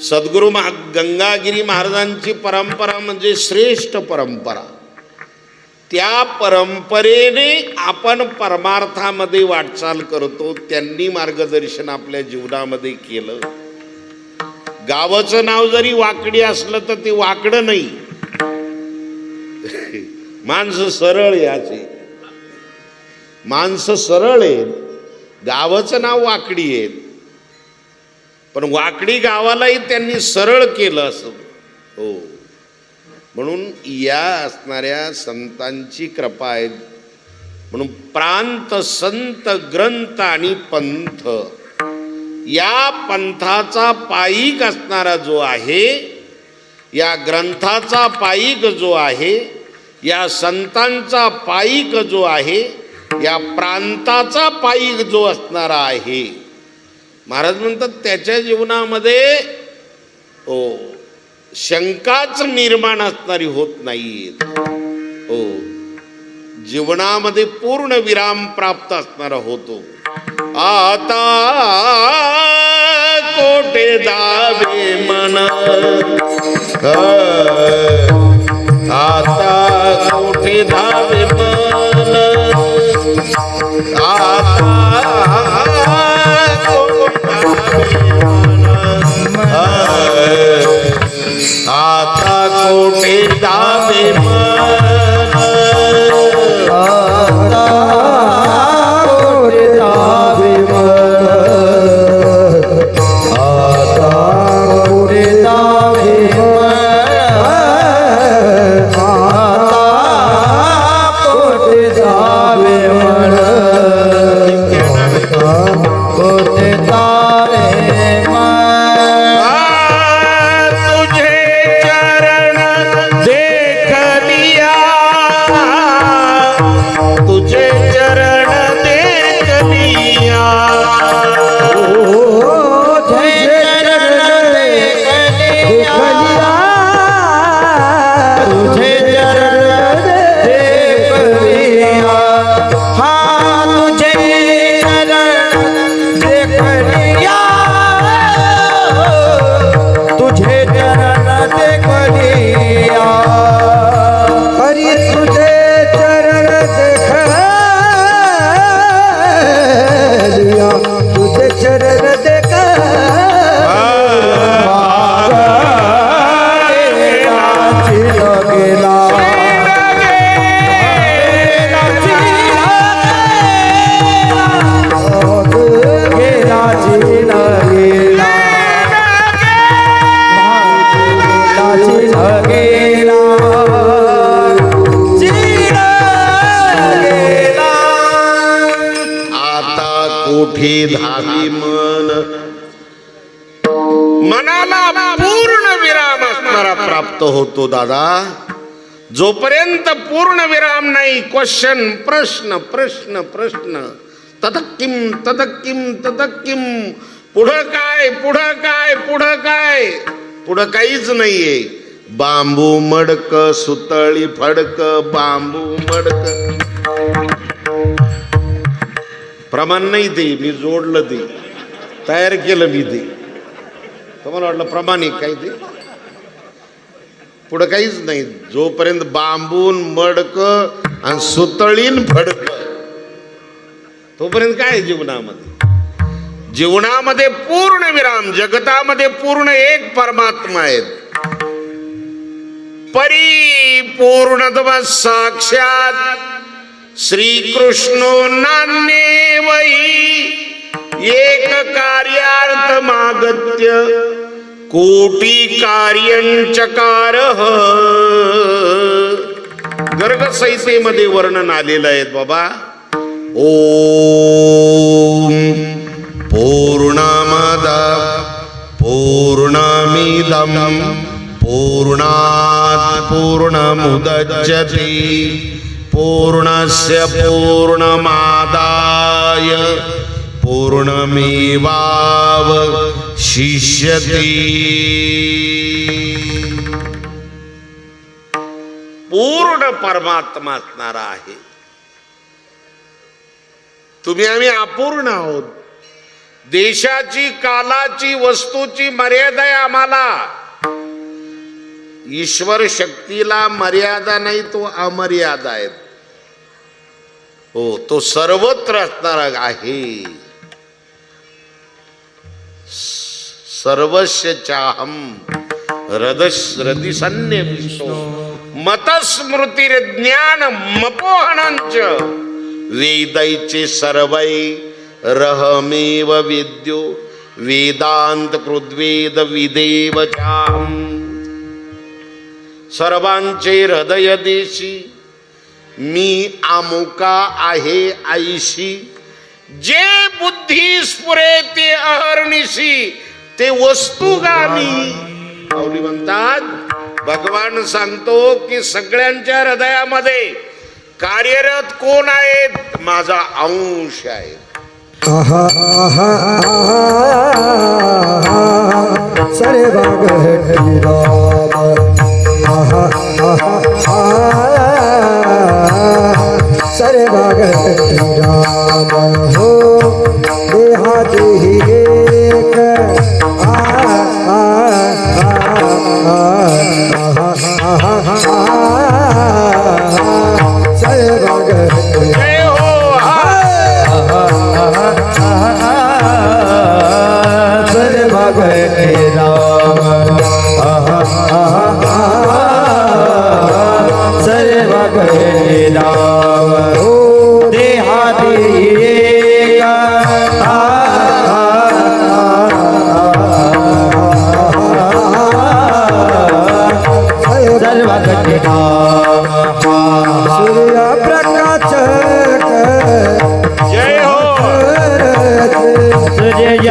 सद्गुरू गंगागिरी महाराजांची परंपरा म्हणजे श्रेष्ठ परंपरा. त्या परंपरेने आपण परमार्थामध्ये वाटचाल करतो. त्यांनी मार्गदर्शन आपल्या जीवनामध्ये केलं. गावाचं नाव जरी वाकडी असलं तर ते वाकडं नाही. माणसं सरळ याचे, माणसं सरळ आहेत. गावाचं नाव वाकडी आहे, पण वाकडी गावालाही त्यांनी सरळ केलं असं. हो, म्हणून या असणाऱ्या संतांची कृपा आहे. म्हणून प्रांत, संत, ग्रंथ आणि पंथ, या पंथाचा पाईक असणारा जो आहे, या ग्रंथाचा पाईक जो आहे, या संतांचा पाईक जो आहे, या प्रांताचा पाईक जो असणारा आहे, महाराज म्हणतात त्याच्या जीवनामध्ये हो शंकाच निर्माण असणारी होत नाही. हो, जीवनामध्ये पूर्ण विराम प्राप्त असणारा होतो. आता कोठे जावे मन, आता कोठे जावे मन, आता कोठे जावे मन, कोठे धावी मन, मनाला पूर्ण विराम असणारा प्राप्त होतो. दादा, जोपर्यंत पूर्ण विराम नाही, क्वेश्चन, प्रश्न प्रश्न प्रश्न, तदक्किम तदक्किम तदक्किम, पुढं काय पुढं काय पुढं काय, पुढं काहीच नाहीये. बांबू मडक, सुतळी फडक, बांबू मडक. प्रमाण नाही ते, मी जोडलं, ते तयार केलं मी. ते तुम्हाला वाटलं प्रमाणिक काही, ते पुढं काहीच नाही. जोपर्यंत बांबून मडक आणि सुतळीन फडक, तोपर्यंत काय जीवनामध्ये? जीवनामध्ये पूर्ण विराम. जगतामध्ये पूर्ण एक परमात्मा आहेत. परिपूर्णत्व साक्षात श्री कृष्णो नान्ये वही, एक कार्यार्थ मागत्य कोटी कार्यंचकारः. गर्ग संहितेमध्ये वर्णन आलेलं आहे बाबा. ओम पूर्णमद पूर्णमिदं पूर्णात् पूर्णमुदच्यते पूर्णस्य पूर्णमादाय पूर्णमेवावशिष्यते. पूर्ण परमात्मा असणारा आहे. तुम्ही आम्ही अपूर्ण आहोत. देशाची, कालाची, वस्तूची मर्यादा आहे आम्हाला. ईश्वर शक्तीला मर्यादा नाही, तो अमर्यादा आहे. हो, तो सर्वत्र असणारा आहे. सर्वस्य चाहम हृदि सन्निविष्टो मतस्मृतिर्ज्ञान मपोहनंच वेदैचे सर्वै रहमेव विद्यो वेदांत कृद्वेद विदेव चाहम. सर्वांचे हृदय देशी मी आमुका आहे आईशी. जे बुद्धी स्फुरे ते अहर्निशी ते वस्तुगामी. माऊली म्हणतात, भगवान सांगतो की सगळ्यांच्या हृदयामध्ये कार्यरत कोण आहेत? माझा अंश आहे. आहा आहा सरे बागहटी राम. आहा आहा सरे बागहटी राम. हो देहा देही एक सरे बागहटी जय हो. सरे बागहटी राम. सरे बागहटी राम. हो देहाती सूर्य प्रकाश जय हो. सूर्य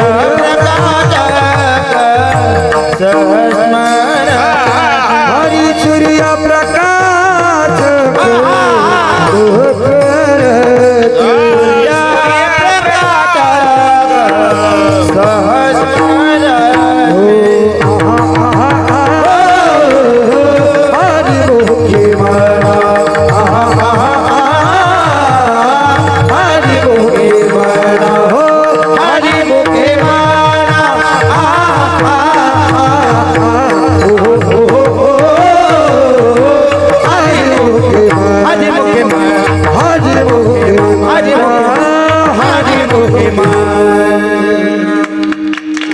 हरी सूर्य प्रकाश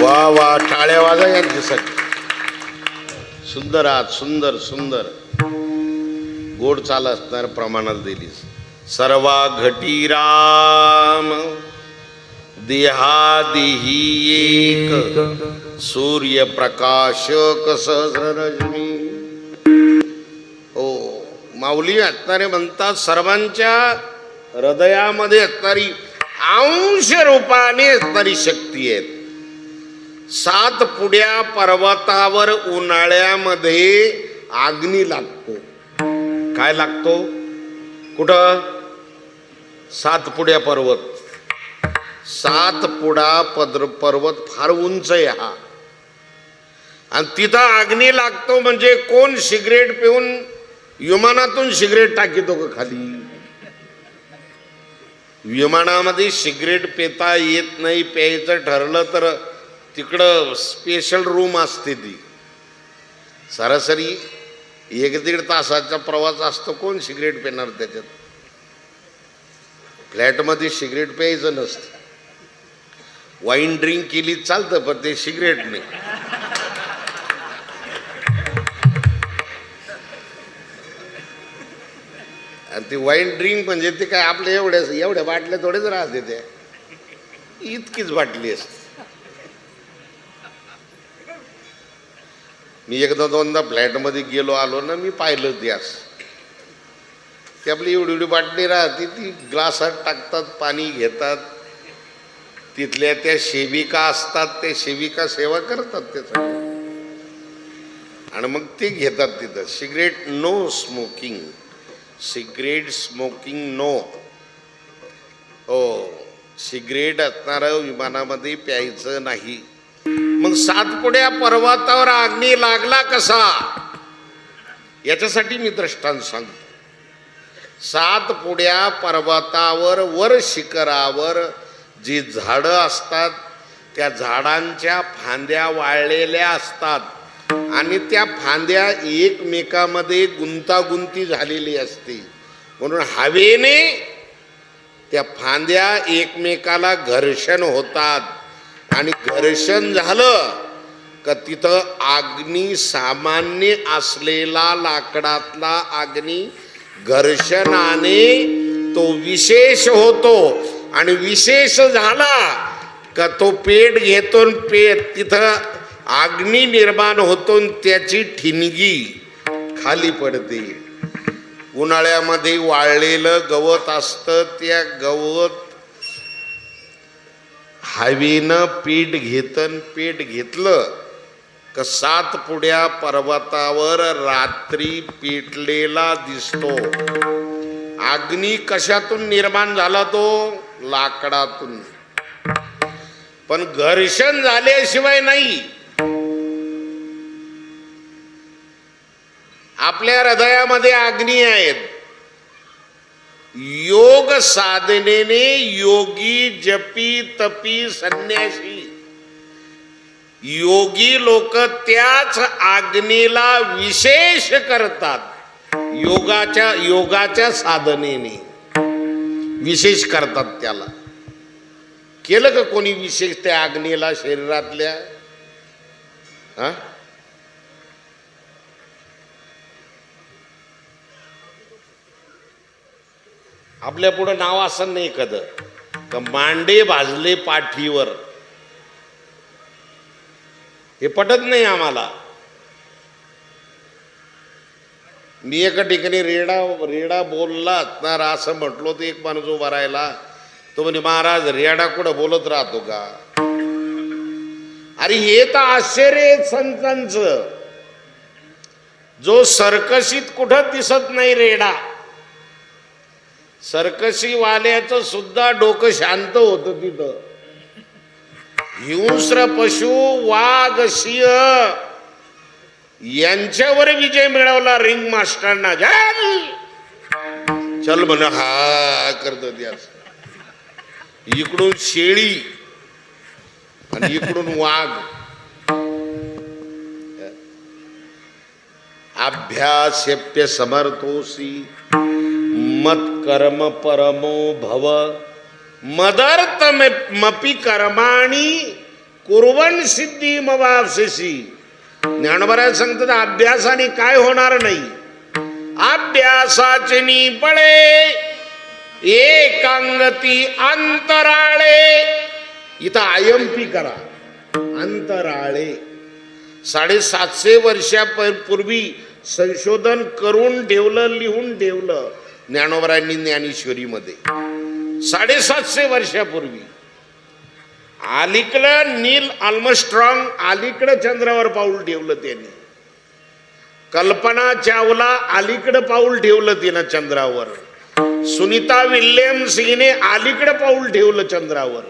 वा वा, टाळ्या वाजा यांच्यासाठी. सुंदर आहात, सुंदर सुंदर. गोड चाल असणार प्रमाणात दिलीस. सर्वा घटी राम देहादिही एक सूर्यप्रकाश सहस्ररश्मी. हो, माऊली असणारे म्हणतात सर्वांच्या हृदयामध्ये असणारी अंश रूपाने असणारी शक्ती आहे. 7 पुड्या पर्वतावर उन्हाळ्यामध्ये अग्नी लागतो. काय लागतो? कुठं? 7 पुड्या पर्वत. 7 पुडा पर्वत फार उंच आहे हा, आणि तिथं अग्नी लागतो. म्हणजे कोण सिगरेट पिऊन विमानातून सिगरेट टाकीतो का खाली? विमानामध्ये सिगरेट पिता येत नाही. प्यायचं ठरलं तर तिकडं स्पेशल रूम असते. ती सरासरी 1-1.5 तासाचा प्रवास असतो. कोण सिगरेट पिणार त्याच्यात? फ्लॅटमध्ये सिगरेट प्यायचं नसतं. वाईन ड्रिंक केली चालतं, पण ते सिगरेट नाही. आणि ते वाईन ड्रिंक म्हणजे ते काय आपल्या एवढ्या बाटल्या थोडेच राहते. त्या इतकीच बाटली असते. मी 1-2दा फ्लॅटमध्ये गेलो आलो ना, मी पाहिलं त्यास. ती आपली एवढी बाटली राहते, ती ग्लासात टाकतात, पाणी घेतात. तिथल्या त्या सेविका असतात, त्या सेविका सेवा करतात त्याचा, आणि मग ते घेतात तिथं. Cigarette no smoking. Cigarette smoking no. हो, सिगरेट असणारं विमानामध्ये प्यायचं नाही. मग 7 पुड्या पर्वतावर अग्नी लागला कसा? याच्यासाठी मी दृष्टांत सांगतो. 7 पुड्या पर्वतावर वर शिखरावर जी झाडं असतात, त्या झाडांच्या फांद्या वाळलेल्या असतात, आणि त्या फांद्या एकमेकामध्ये गुंतागुंती झालेली असते, म्हणून हवेने त्या फांद्या एकमेकाला घर्षण होतात आणि घर्षण झालं का तिथं अग्नी, सामान्य असलेला लाकडातला अग्नी घर्षणाने तो विशेष होतो आणि विशेष झाला का तो पेट घेतो, तिथं अग्नी निर्माण होतो, त्याची ठिणगी खाली पडते. उन्हाळ्यामध्ये वाळलेलं गवत असतं, त्या गवत हवेनं पेट घेतलं का 7 पुड्या पर्वतावर रात्री पेटलेला दिसतो. अग्नी कशातून निर्माण झाला? तो लाकडातून. पण घर्षण झाल्याशिवाय नाही. आपल्या हृदयामध्ये अग्नी आहेत. योग साधनेने योगी, जपी, तपी, संन्यासी, योगी लोक त्याच अग्नीला विशेष करतात. योगाच्या साधनेने विशेष करतात त्याला. केलं का कोणी विशेष त्या अग्नीला शरीरातल्या? आपल्या पुढं नाव असं नाही कधी का मांडे भाजले पाठीवर. हे पटत नाही आम्हाला. मी एका ठिकाणी रेडा बोलला असणार असं म्हटलो, तर एक माणूस उभा राहिला. तो म्हणे, महाराज रेडा कुठं बोलत राहतो का? अरे हे तर आश्चर्य संतांचं. जो सर्कशीत कुठं दिसत नाही रेडा. सर्कशी वाल्याचं सुद्धा डोकं शांत होतं तिथं. हिंस्र पशु, वाघ, सिंह यांच्यावर विजय मिळवला रिंग मास्टरना. चल म्हण हा करत त्याच. इकडून शेळी आणि इकडून वाघ. अभ्यासेप्य समर्थोसी मत कर्म परमो भव मदर्थमपि कर्माणि कुर्वन् सिद्धी मवाप्स्यसि. ज्ञानोबा सांगतात अभ्यासाने काय होणार नाही. अभ्यासाचे निबळे एकांगती अंतराळे. इथं आयएमपी करा. अंतराळे 750 वर्षापूर्वी संशोधन करून ठेवलं, लिहून ठेवलं ज्ञानोबरायांनी ज्ञानेश्वरीमध्ये. 750 वर्षापूर्वी. अलीकडं नील आर्मस्ट्रॉंग अलीकडं चंद्रावर पाऊल ठेवलं त्यांनी. कल्पना चावला अलीकडं पाऊल ठेवलं तिनं चंद्रावर. सुनीता विल्यम्सने अलीकडं पाऊल ठेवलं चंद्रावर.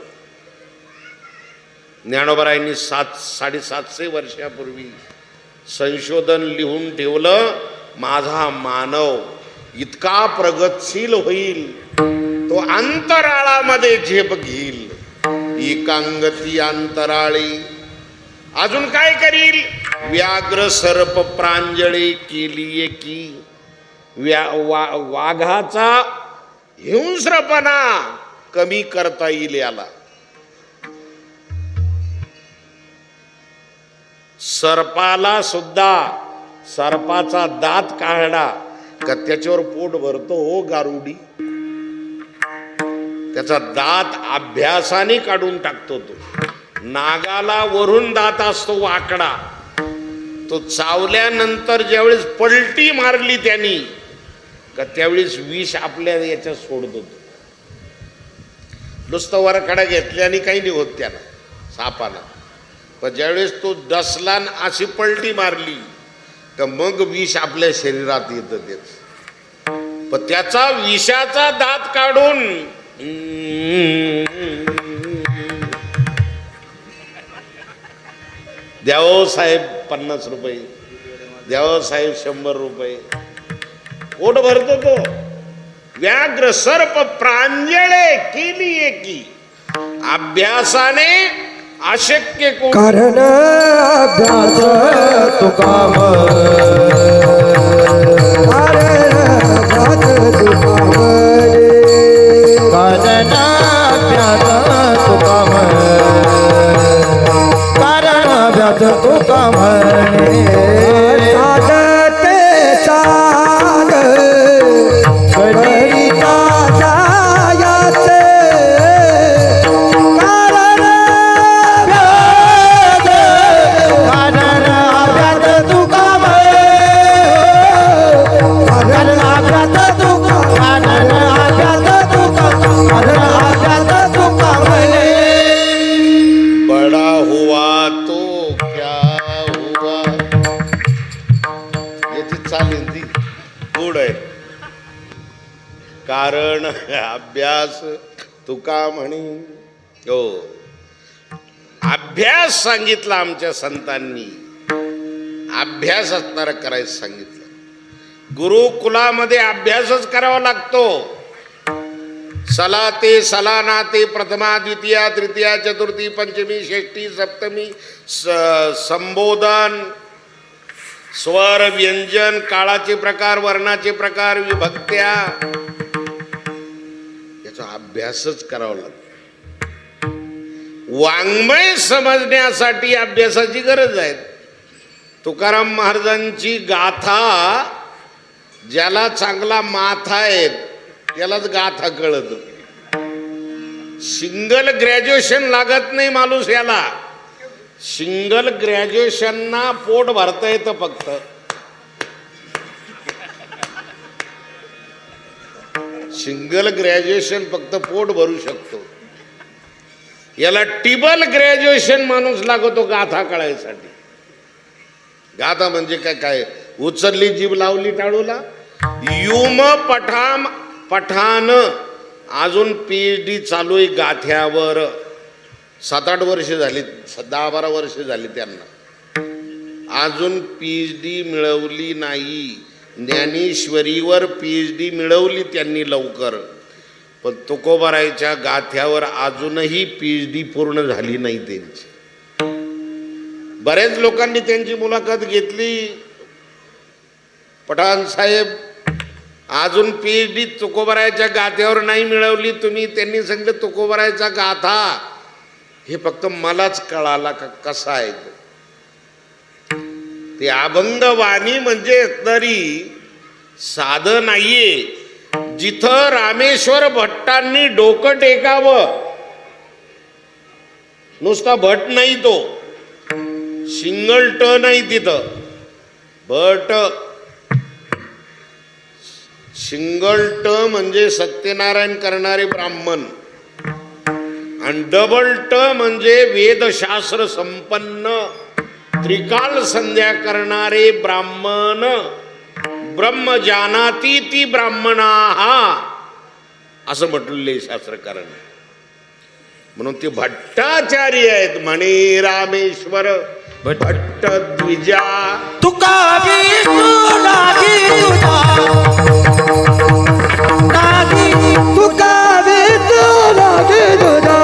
ज्ञानोबरायांनी 750 वर्षापूर्वी संशोधन लिहून ठेवलं. माझा मानव इतका प्रगतशील होईल, तो अंतराळामध्ये झेप घेईल. एकांगती अंतराळी. अजून काय करील? व्याघ्र सर्प प्रांजळे केली की. वाघाचा हिंस्रपणा कमी करता येईल याला. सर्पाला सुद्धा सर्पाचा दात काढला का त्याच्यावर पोट भरतो हो गारुडी. त्याचा दात अभ्यासाने काढून टाकतो तो. नागाला वरून दात असतो वाकडा. तो चावल्यानंतर ज्यावेळेस पलटी मारली त्यांनी का त्यावेळेस विष आपल्या याच्यात सोडतो तो. नुसतं वरखडा घेतल्याने काही नाही होत त्याला सापाला. पण ज्यावेळेस तो डसला अशी पलटी मारली तर मग विष आपल्या शरीरात येतं तेच. पण त्याचा विषाचा दात काढून द्यावं साहेब 50 रुपये, द्यावं साहेब 100 रुपये. पोट भरतो तो. व्याघ्र सर्प प्रांजळे केली की. अभ्यासाने अशक्य कोण कारण अभ्यास तुका कारण अभ्यास तुका कारण अभ्यास तुका कारण अभ्यास तुका साधते साग करिता जायाचे कारण कारण अभ्यास तुका कारण अभ्यास तुका कारण अभ्यास तुका कारण अभ्यास तुका बड़ा हुआ तो क्या हुआ. याची चालेल ती गोड आहे. कारण अभ्यास तुका म्हणी. हो, अभ्यास सांगितला आमच्या संतांनी. अभ्यास असणारा करायचं सांगितलं. गुरुकुलामध्ये अभ्यासच करावा लागतो. सला ते सलाना ते प्रथमा द्वितीया तृतीया चतुर्थी पंचमी षष्ठी सप्तमी संबोधन स्वर व्यंजन काळाचे प्रकार वर्णाचे प्रकार विभक्त्या याचा अभ्यासच करावा लागतो. वाङ्मय समजण्यासाठी अभ्यासाची गरज आहे. तुकाराम महाराजांची गाथा ज्याला चांगला माथा आहे त्यालाच गाथा कळत. सिंगल ग्रॅज्युएशन लागत नाही माणूस याला. सिंगल ग्रॅज्युएशनना पोट भरता येतं फक्त. सिंगल ग्रॅज्युएशन फक्त पोट भरू शकतो. याला टिबल ग्रॅज्युएशन माणूस लागतो गाथा कळायसाठी. गाथा म्हणजे काय काय उचलली जीभ लावली टाळूला. युम पठाम पठाण अजून PhD चालू आहे गाथ्यावर. 7-8 वर्ष झाली 10-12 वर्ष झाली त्यांना. अजून PhD मिळवली नाही. ज्ञानेश्वरीवर PhD मिळवली त्यांनी लवकर, पण तुकोबारायच्या गाथ्यावर अजूनही PhD पूर्ण झाली नाही त्यांची. बऱ्याच लोकांनी त्यांची मुलाखत घेतली. पठाण साहेब अजून PhD तुकोबारायच्या गाथ्यावर नाही मिळवली तुम्ही. त्यांनी सांगितलं तुकोबारायचा गाथा हे फक्त मलाच कळाला कसा आहे तो. ते अभंग वाणी म्हणजे तरी साधं नाहीये. जिथं रामेश्वर भट्टांनी डोकं टेकावं, नुसता भट नाही तो, सिंगल ट नाही तिथं, भट. सिंगल ट म्हणजे सत्यनारायण करणारे ब्राह्मण आणि डबल ट म्हणजे वेदशास्त्र संपन्न त्रिकाल संध्या करणारे ब्राह्मण. ब्रह्म जानाती ती ब्राह्मणा असं म्हटलेले शास्त्रकारांनी. म्हणून ते भट्टाचार्य आहेत. म्हणे रामेश्वर भट्ट द्विजा तुका विष्णू लागी तुझा लागी तुका विष्णू लागी तुझा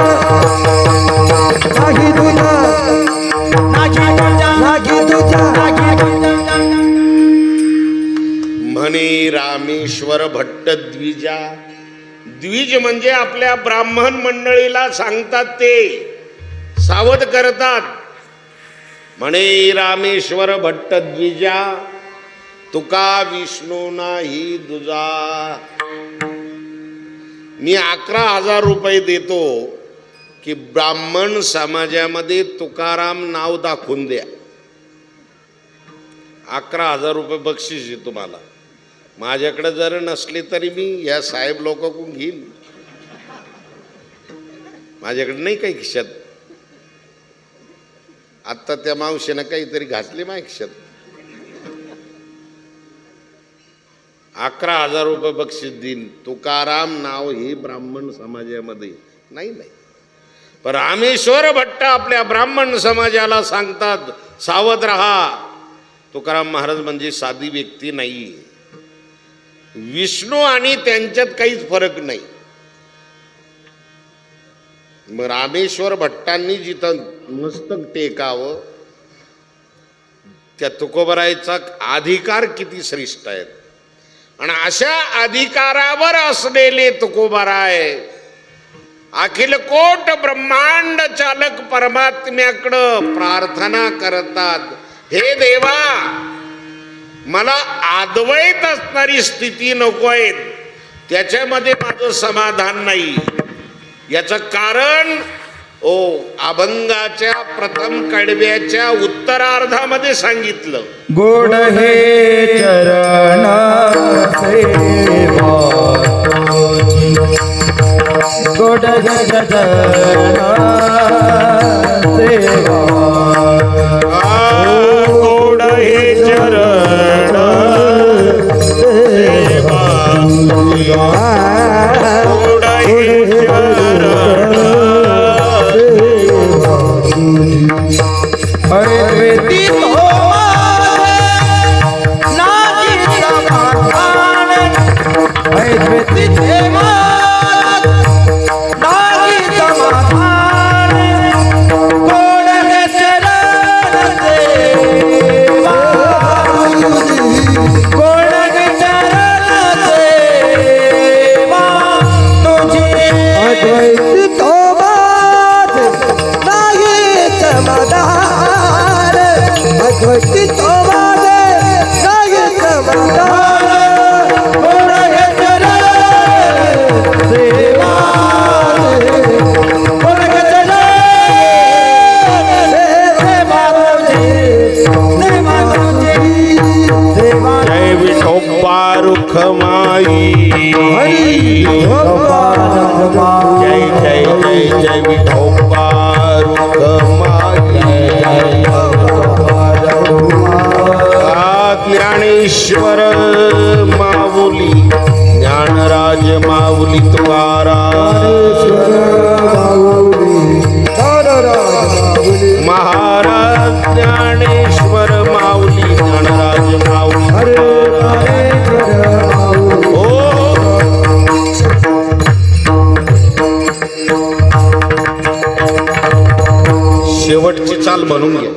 लागी तुझा लागी तुझा लागी तुझा. म्हणे रामेश्वर भट्ट द्विजा. द्विज म्हणजे आपल्या ब्राह्मण मंडळीला सांगतात, ते सावध करतात. म्हणे रामेश्वर भट्ट द्विजा तुका विष्णू नाही दुजा. मी 11,000 रुपये देतो की ब्राह्मण समाजामध्ये तुकाराम नाव दाखवून द्या. 11,000 रुपये बक्षीस आहे तुम्हाला. माझ्याकडे जर नसले तरी मी या साहेब लोकांकडून घेईन. माझ्याकडे नाही काही खिशात. आत्ता त्या मावशीनं काहीतरी घातले माझ्या खिशात. 11,000 रुपये बक्षीस देईन. तुकाराम नाव हे ब्राह्मण समाजामध्ये नाही. पण रामेश्वर भट्ट आपल्या ब्राह्मण समाजाला सांगतात, सावध रहा. तुकाराम महाराज म्हणजे साधी व्यक्ती नाही. विष्णू आणि त्यांच्यात काहीच फरक नाही. मग रामेश्वर भट्टांनी जिथं मस्तक टेकावं त्या तुकोबरायचा अधिकार किती श्रेष्ठ आहेत. आणि अशा अधिकारावर असलेले तुकोबराय अखिल कोट ब्रह्मांड चालक परमात्म्याकडं प्रार्थना करतात, हे देवा मला अद्वैत असणारी स्थिती नको आहे, त्याच्यामध्ये माझं समाधान नाही. याचं कारण अभंगाच्या प्रथम कडव्याच्या उत्तरार्धामध्ये सांगितलं. गोड हे चरण सेवा गोड हे चरण सेवा गोड हे चरण सेवा गोड हे चरण अद्वैती तो नागी समाधान अद्वैती देवा नागी समाधान गोड हे चरण सेवा गोड हे चरण सेवा तुझी अद्वैती तो अद्वैती तो वादे नागे समाधान गोड हे चरण सेवा गोड हे चरण सेवा सेवा जय विठोबा रुखमाई जय जय जय जय विठोबा रुखमाई ज्ञानेश्वर माऊली ज्ञानराज माऊली तुकाराम महाराज ज्ञानेश्वर माऊली ज्ञानराज माऊली शेवटची चाल म्हणून घ्या.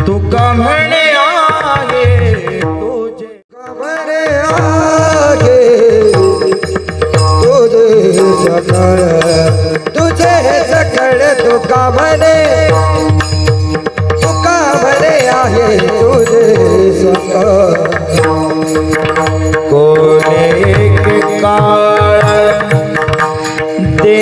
तुका म्हणे आहे तुझे कमरे आगे तुझे सकळ तुझे सकळ तुका म्हणे आहे तुझे सकळ कोणे काळ दे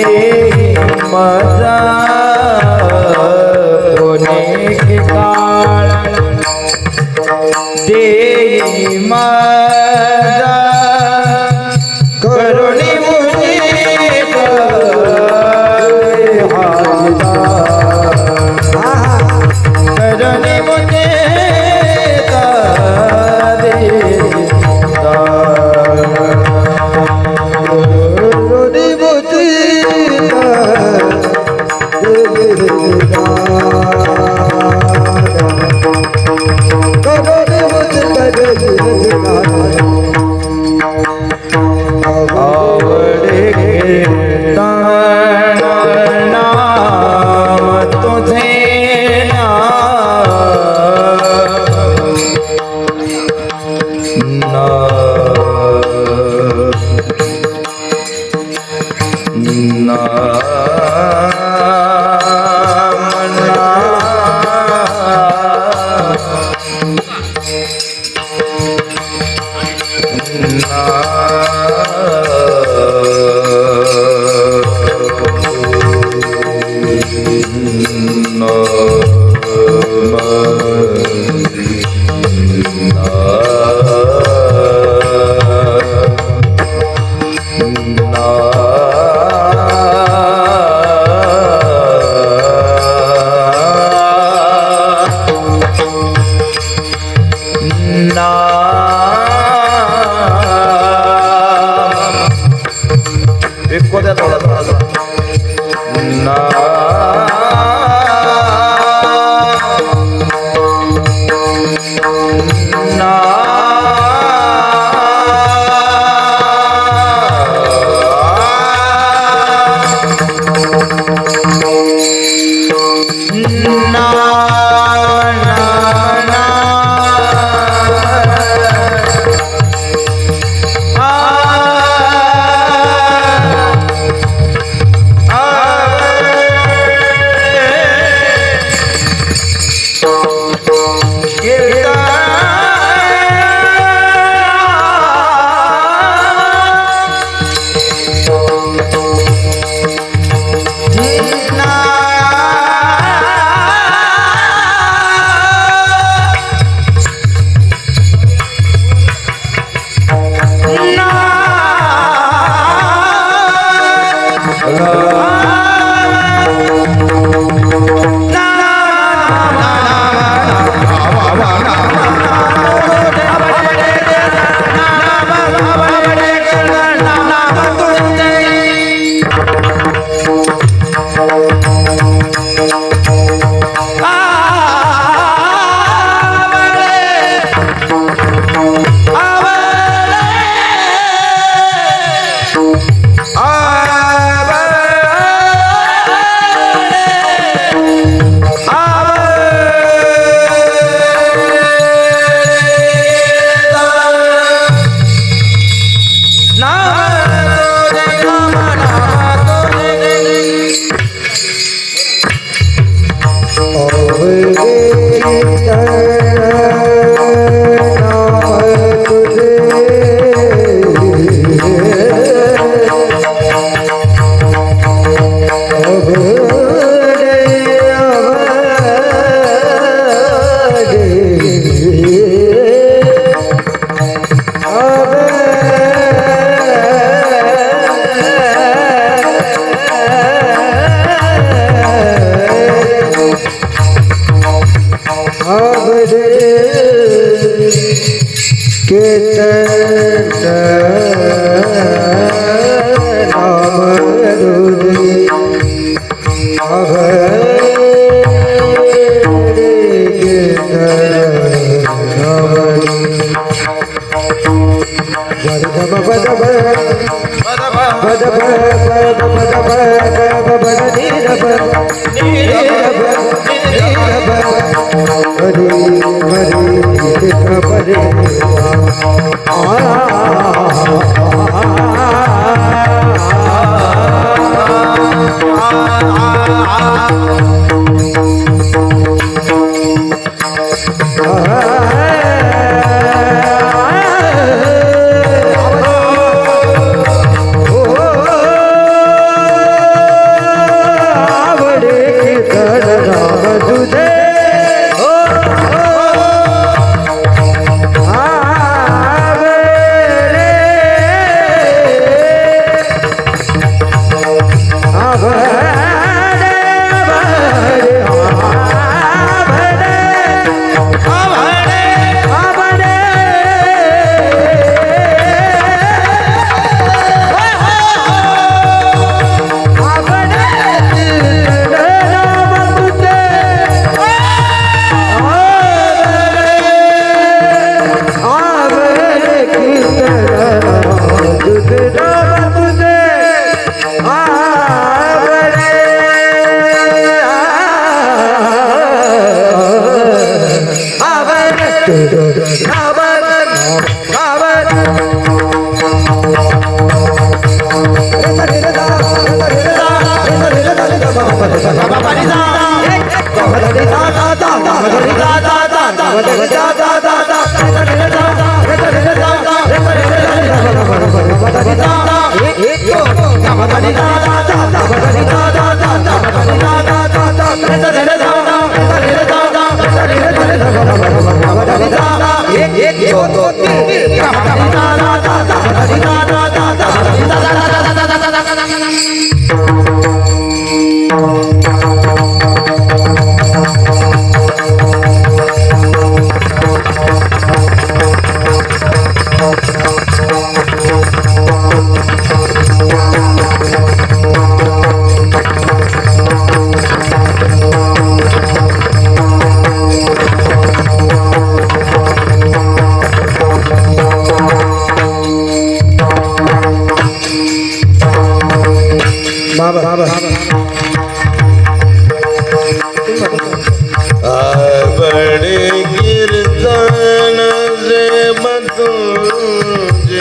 बड़े कीर्तन से बतूजे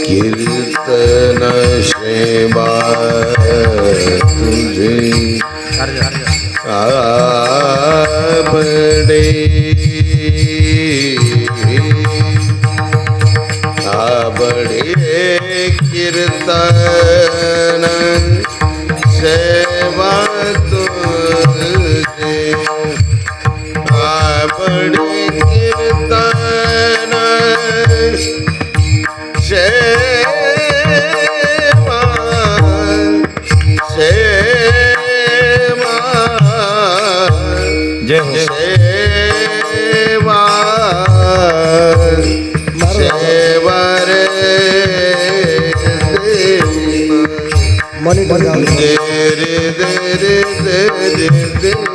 कीर्तन सेवा तुझे बड़े कीर्तन सेवा तुझे बड़े कीर्तन सेवा सेवा जय हो सेवा सेवा रे देरे देरे देरे देरे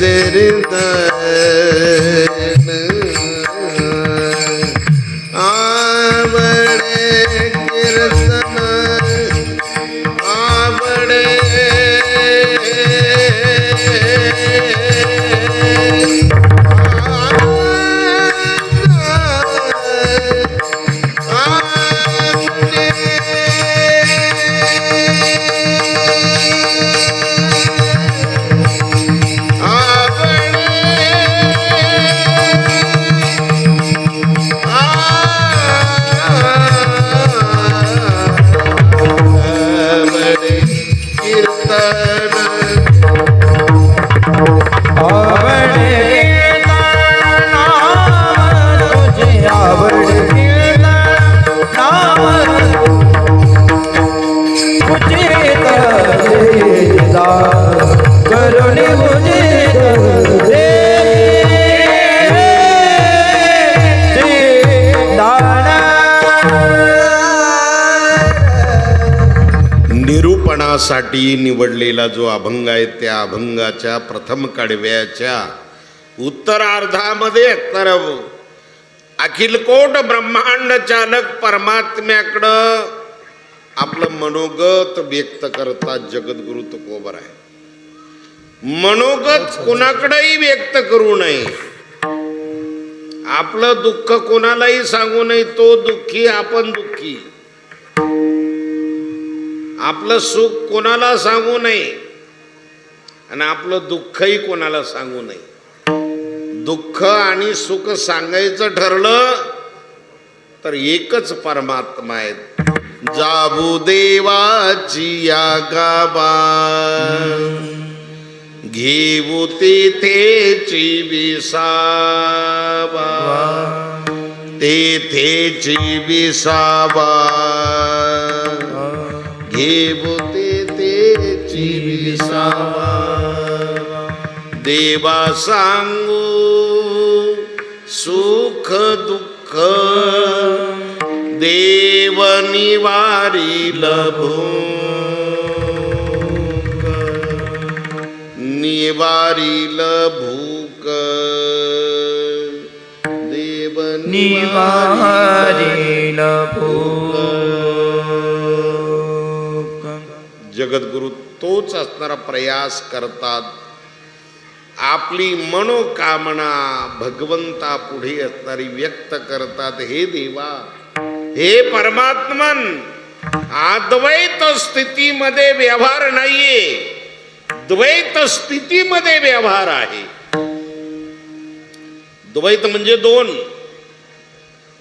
देरे देरे मनासाठी निवडलेला जो अभंग आहे त्या अभंगाच्या प्रथम कडव्याच्या उत्तरार्धामध्ये तर अखिलकोट ब्रह्मांड चालक परमात्म्याकडं आपलं मनोगत व्यक्त करतात जगद्गुरु तुकोबर आहे. मनोगत कोणाकडेही व्यक्त करू नये, आपलं दुःख कोणालाही सांगू नये. तो दुःखी, आपण दुःखी. आपलं सुख कोणाला सांगू नये आणि आपलं दुःखही कोणाला सांगू नये. दुःख आणि सुख सांगायचं ठरलं तर एकच परमात्मा आहे. जाबू देवाची या गावा घेऊ तेथेची विसावा, तेथेची विसावा घेऊ तेथेची विसावा. देवा सांगू सुख दुःख देव निवारील भूक, निवारील भूक देव निवारील भूक. जगद्गुरु तोच असणारा प्रयास करतात. आपली मनोकामना भगवंता पुढे असणारी व्यक्त करतात. हे देवा, हे परमात्मन, अद्वैत स्थितीमध्ये व्यवहार नाहीये, द्वैत स्थितीमध्ये व्यवहार आहे. द्वैत म्हणजे दोन.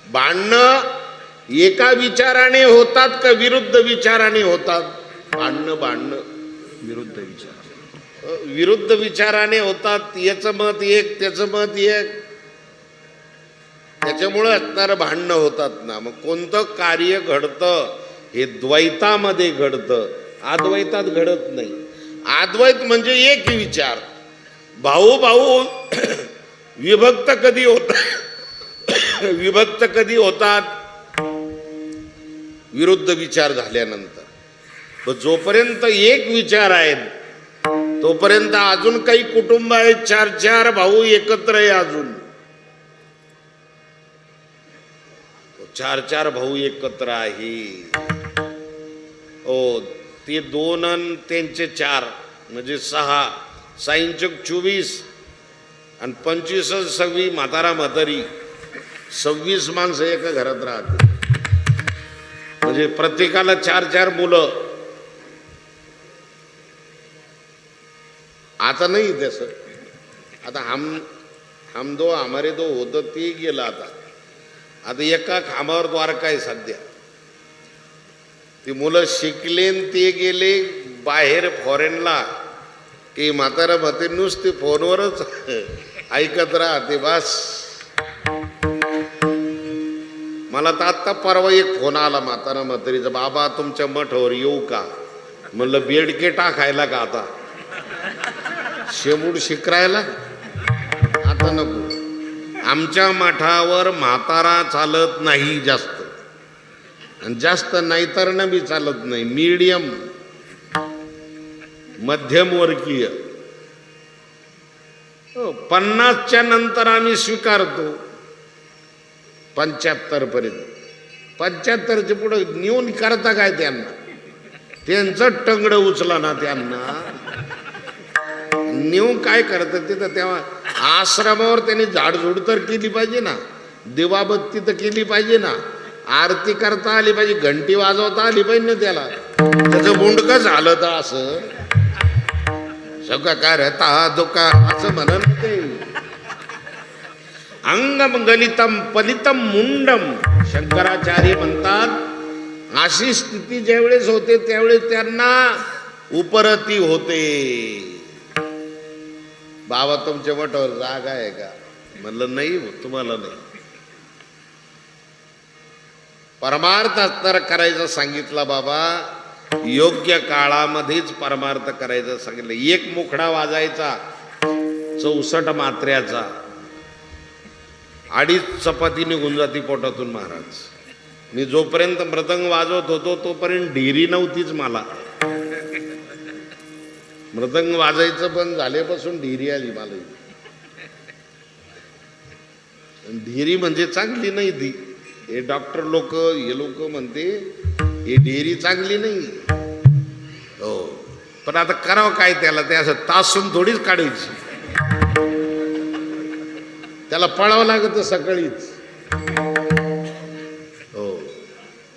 भांडणं एका विचाराने होतात का विरुद्ध विचाराने होतात? भांडणं विरुद्ध विचार, विरुद्ध विचाराने होतात. याचं मत एक, त्याचं मत एक, त्याच्यामुळे असणारं भांडणं होतात ना. मग कोणतं कार्य घडतं हे द्वैतामध्ये घडतं, अद्वैतात घडत नाही. अद्वैत म्हणजे एक विचार. भाऊ भाऊ विभक्त कधी होतात? विभक्त कधी होतात? विरुद्ध विचार झाल्यानंतर. पण जोपर्यंत एक विचार आहेत तोपर्यंत अजून काही कुटुंब आहेत, 4-4 भाऊ एकत्र आहे. अजून 4-4 भाऊ एकत्र आहे. हो, ते 2 आणि त्यांचे 4 म्हणजे 6. 6 24 आणि 25 26 म्हातारा म्हातारी 26 माणसं एका घरात राहते. म्हणजे प्रत्येकाला 4-4 मुलं. आता नाही तसं. आता हम दो हमारे दो होतं ते गेलं. आता एका खांबावर द्वारका आहे सध्या. ती मुलं शिकलेन ते गेले बाहेर फॉरेनला की म्हातारा म्हातारी नुसते फोनवरच ऐकत राहते बस. मला तर आत्ता परवा एक फोन आला म्हातारा म्हातारीचा, बाबा तुमच्या मठावर येऊ का? म्हणलं बेडके टाकायला का आता? शेमूड शिकरायला आता नको. आमच्या मठावर म्हातारा चालत नाही जास्त, आणि जास्त नाही तर न बी चालत नाही. मीडियम, मध्यमवर्गीय. 50च्या नंतर आम्ही स्वीकारतो 75 पर्यंत. 75च्या पुढे नेऊन करता काय त्यांना? त्यांचं टंगड उचला ना त्यांना. नेऊन काय करतात तिथं? तेव्हा आश्रमावर त्यांनी झाडझूड तर केली पाहिजे ना, दिवाबत्ती तर केली पाहिजे ना, आरती करता आली पाहिजे, घंटी वाजवता आली पाहिजे ना त्याला. त्याचं मुंडकं झालं तर असं सगळं काय रहता दुका असं म्हणत ते. अंगम गलितम पलितम मुंडम. शंकराचार्य म्हणतात अशी स्थिती ज्यावेळेस होते त्यावेळेस त्यांना उपरती होते. बाबा तुमच्या मठावर जागा आहे का? म्हणलं नाही, तुम्हाला नाही. परमार्थ असणार करायचं सांगितलं बाबा. योग्य काळामध्येच परमार्थ करायचं सांगितलं. एक मुखडा वाजायचा 64 मात्र्याचा, 2.5 चपाती निघून जाती पोटातून महाराज. मी जोपर्यंत मृदंग वाजवत होतो तोपर्यंत ढिरी नव्हतीच मला. मृदंग वाजायचं पण झाल्यापासून ढिरी आली मला. ढिरी म्हणजे चांगली नाही ती. हे डॉक्टर लोक हे लोक म्हणते ही ढिरी चांगली नाही. हो, पण आता करावं काय त्याला? ते असं तासून थोडीच काढायची, त्याला पळावं लागतं सकाळीच. हो,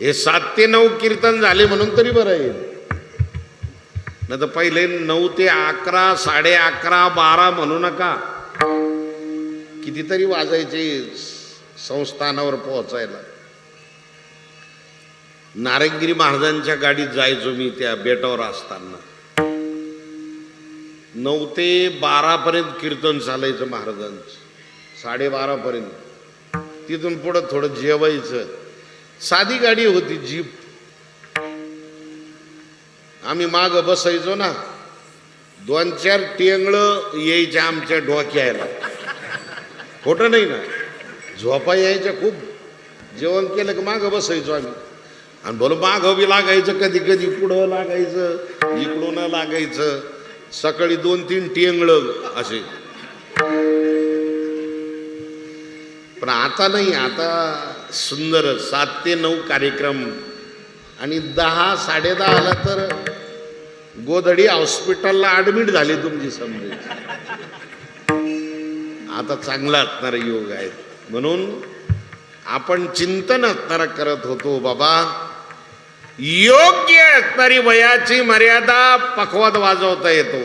हे 7 ते 9 कीर्तन झाले म्हणून तरी बरं आहे. नाही तर पहिले 9 ते 11, 11:30, 12 म्हणू नका, कितीतरी वाजायचे संस्थानावर पोहोचायला. नारायणगिरी महाराजांच्या गाडीत जायचो मी त्या बेटावर असताना. 9 ते 12 पर्यंत कीर्तन चालायचं महाराजांचं, 12:30 पर्यंत. तिथून पुढं थोडं जेवायचं. साधी गाडी होती, जीप. आम्ही माग बसायचो ना, 2-4 टेंगळं यायच्या आमच्या डोक्याला. खोटं नाही ना, झोपा यायच्या खूप. जेवण केलं की मागं बसायचो आम्ही. आणि बोल मागं बी लागायचं, कधी कधी पुढं लागायचं, इकडून लागायचं. सकाळी 2-3 टेंगळं असे. पण आता नाही, आता सुंदर 7 ते 9 कार्यक्रम. आणि 10, 10:30 तर गोधडी हॉस्पिटलला ॲडमिट झाली तुमची समजायची. आता चांगला असणारा योग आहे. म्हणून आपण चिंतन असणारा करत होतो, बाबा योग्य असणारी वयाची मर्यादा पखवाद वाजवता येतो.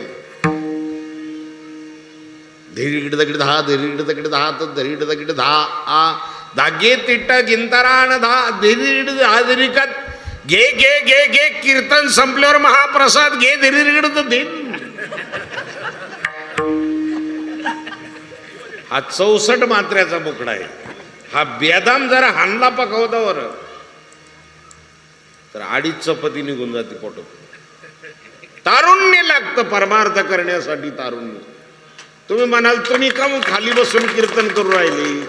धीड दगड 10, धीड दगड 10, तर धीड दगड 10 आ धागे तिट्ट गिंतरान 10 धीड हाजरिकत घे घे घे घे. कीर्तन संपल्यावर महाप्रसाद घे धीड दे. हा 64 मात्र्याचा बोकडा आहे. हा बेदाम जरा हाणला पकवतावर तर 2.5 चपाती निघून जाते पोटात. तारुण्य लागतं परमार्थ करण्यासाठी. तारुण्य. तुम्ही म्हणाल तुम्ही का मग खाली बसून कीर्तन करू राहिली?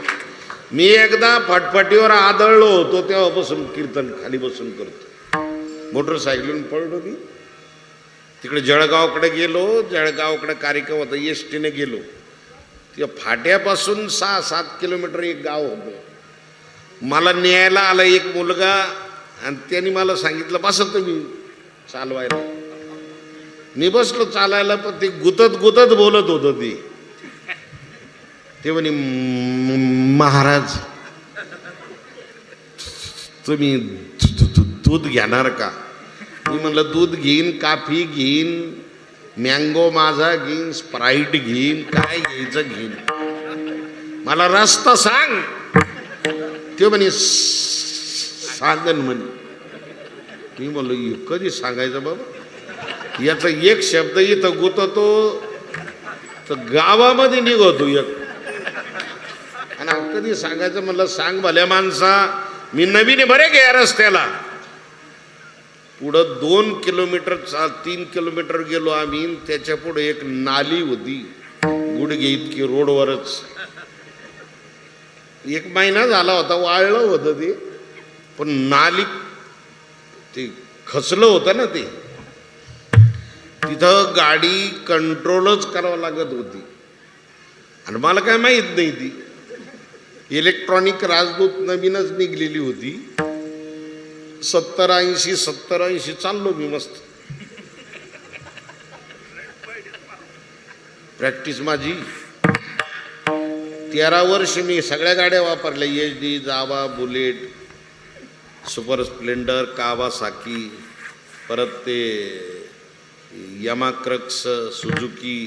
मी एकदा फटफटीवर आदळलो होतो, तेव्हापासून कीर्तन खाली बसून करतो. मोटरसायकलून पळलो मी. तिकडे जळगावकडे गेलो. जळगावकडे कार्यक्रम होता, एसटीने गेलो. त्या फाट्यापासून 6-7 किलोमीटर एक गाव होतं. मला न्यायला आला एक मुलगा आणि त्यांनी मला सांगितलं बसा तुम्ही चालवायला. मी बसलो चालायला, पण ते गुतत गुतत बोलत होतं. ते म्हणे महाराज तुम्ही दूध घेणार का? मी म्हणलं दूध घेईन, कॉफी घेईन, मँगो माझा घेईन, स्प्राईट घेईन, काय घ्यायचं घेईन, मला रस्ता सांग. ते म्हणे सांगन म्हणे. मी म्हणलो कधी सांगायचं बाबा? याचा एक शब्द इथं गुततो तर गावामध्ये निघतो एक. आणि कधी सांगायचं म्हणलं सांग भल्या माणसा, मी नवीन आहे बरे या रस्त्याला. पुढं 2 किलोमीटर 3 किलोमीटर गेलो आम्ही. त्याच्या पुढे एक नाली होती, गुडघे इतकी, रोडवरच. 1 महिना झाला होता, वाळलं होतं ते, पण नाली ते खचलं होतं ना ते. तिथं गाडी कंट्रोलच करावं लागत होती. आणि मला काय माहीत नाही, ती इलेक्ट्रॉनिक राजदूत नवीनच निघलेली होती. 70-80 चाललो मी मस्त. प्रॅक्टिस माझी. 13 वर्ष मी सगळ्या गाड्या वापरल्या. HD, जावा, बुलेट, सुपर स्प्लेंडर, कावासाकी, परत ते यामाक्रक्स, सुझुकी,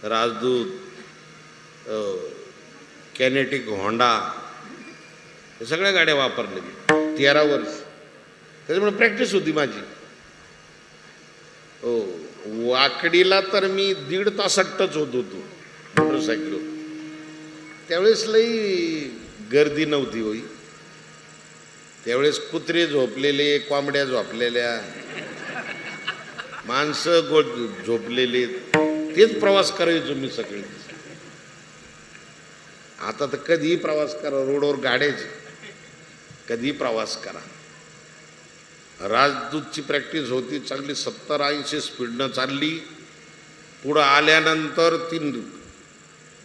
राजदूत, कॅनेटिक, होंडा, हे सगळ्या गाड्या वापरल्या मी 13 वर्ष. त्याच्यामुळे प्रॅक्टिस होती माझी. हो, वाकडीला तर मी 1.5 तासात टच होत होतो मोटरसायकल. त्यावेळेस लई गर्दी नव्हती होई. त्यावेळेस कुत्रे झोपलेले, कोंबड्या झोपलेल्या, माणसं झोपलेले, तेच प्रवास करायचो मी सगळे. आता तर कधीही प्रवास करा, रोडवर गाड्याच कधीही प्रवास करा. राजदूतची प्रॅक्टिस होती चांगली. 70-80 स्पीडनं चालली. पुढं आल्यानंतर ती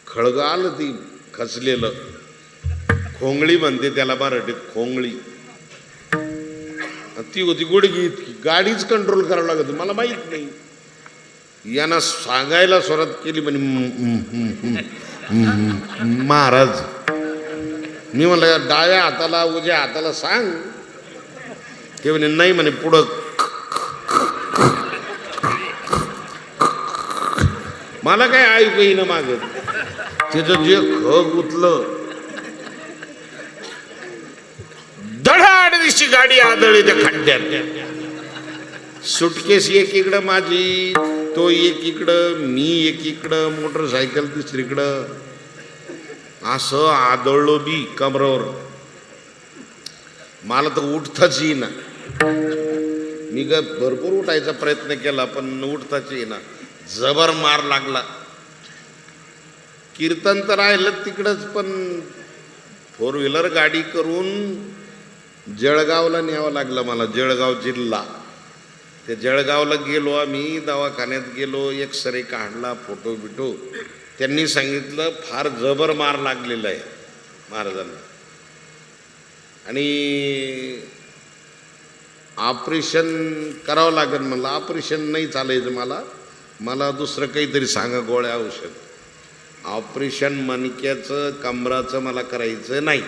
खळगाल ती खचलेलं खोंगळी म्हणते त्याला मराठीत, खोंगळी. ती होती गुडगी इतकी, गाडीच कंट्रोल करावं लागत, मला माहित नाही. यांना सांगायला सुरुवात केली म्हणे महाराज. मी म्हणलं डाव्या हाताला उजव्या हाताला सांग. ते म्हणे नाही म्हणे पुढं. मला काय ऐकू येईना मागत. त्याचं जे गुतलं, धडाड दिवशी गाडी आदळली त्या खड्ड्यात. सुटकेस एकीकडं माझी, तो एकीकडं, मी एकीकडं, मोटरसायकल दुसरीकडं. असं आदळलो बी कमरावर. मला तर उठताच येईना. मी भरपूर उठायचा प्रयत्न केला पण उठताच येईना. जबर मार लागला. कीर्तन तर राहिलं तिकडंच, पण 4 व्हीलर गाडी करून जळगावला न्यावं लागलं मला. जळगाव जिल्हा. ते जळगावला गेलो आम्ही, दवाखान्यात गेलो, एक्सरे काढला, फोटो बिटो. त्यांनी सांगितलं फार जबर मार लागलेला आहे महाराजांना आणि ऑपरेशन करावं लागेल. म्हणलं ऑपरेशन नाही चालायचं मला दुसरं काहीतरी सांगा, गोळ्या औषध. ऑपरेशन मणक्याचं कमराचं मला करायचं नाही.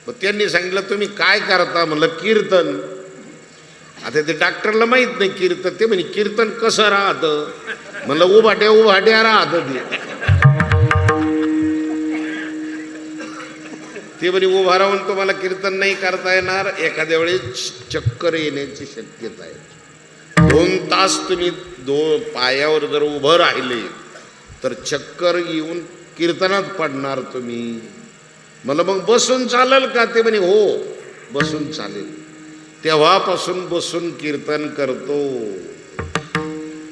मग त्यांनी सांगितलं तुम्ही काय करता? म्हणलं कीर्तन. आता ते डॉक्टरला माहीत नाही कीर्तन. ते म्हणे कीर्तन कसं राहतं? म्हणलं उभाट्या राहतं ते म्हणे उभा राहून तुम्हाला कीर्तन नाही करता येणार. एखाद्या वेळेस चक्कर येण्याची शक्यता आहे. 2 तास तुम्ही पायावर जर उभं राहिले तर चक्कर येऊन कीर्तनात पडणार तुम्ही. मला मग बसून चालेल का? ते म्हणे हो बसून चालेल. तेव्हापासून बसून कीर्तन करतो.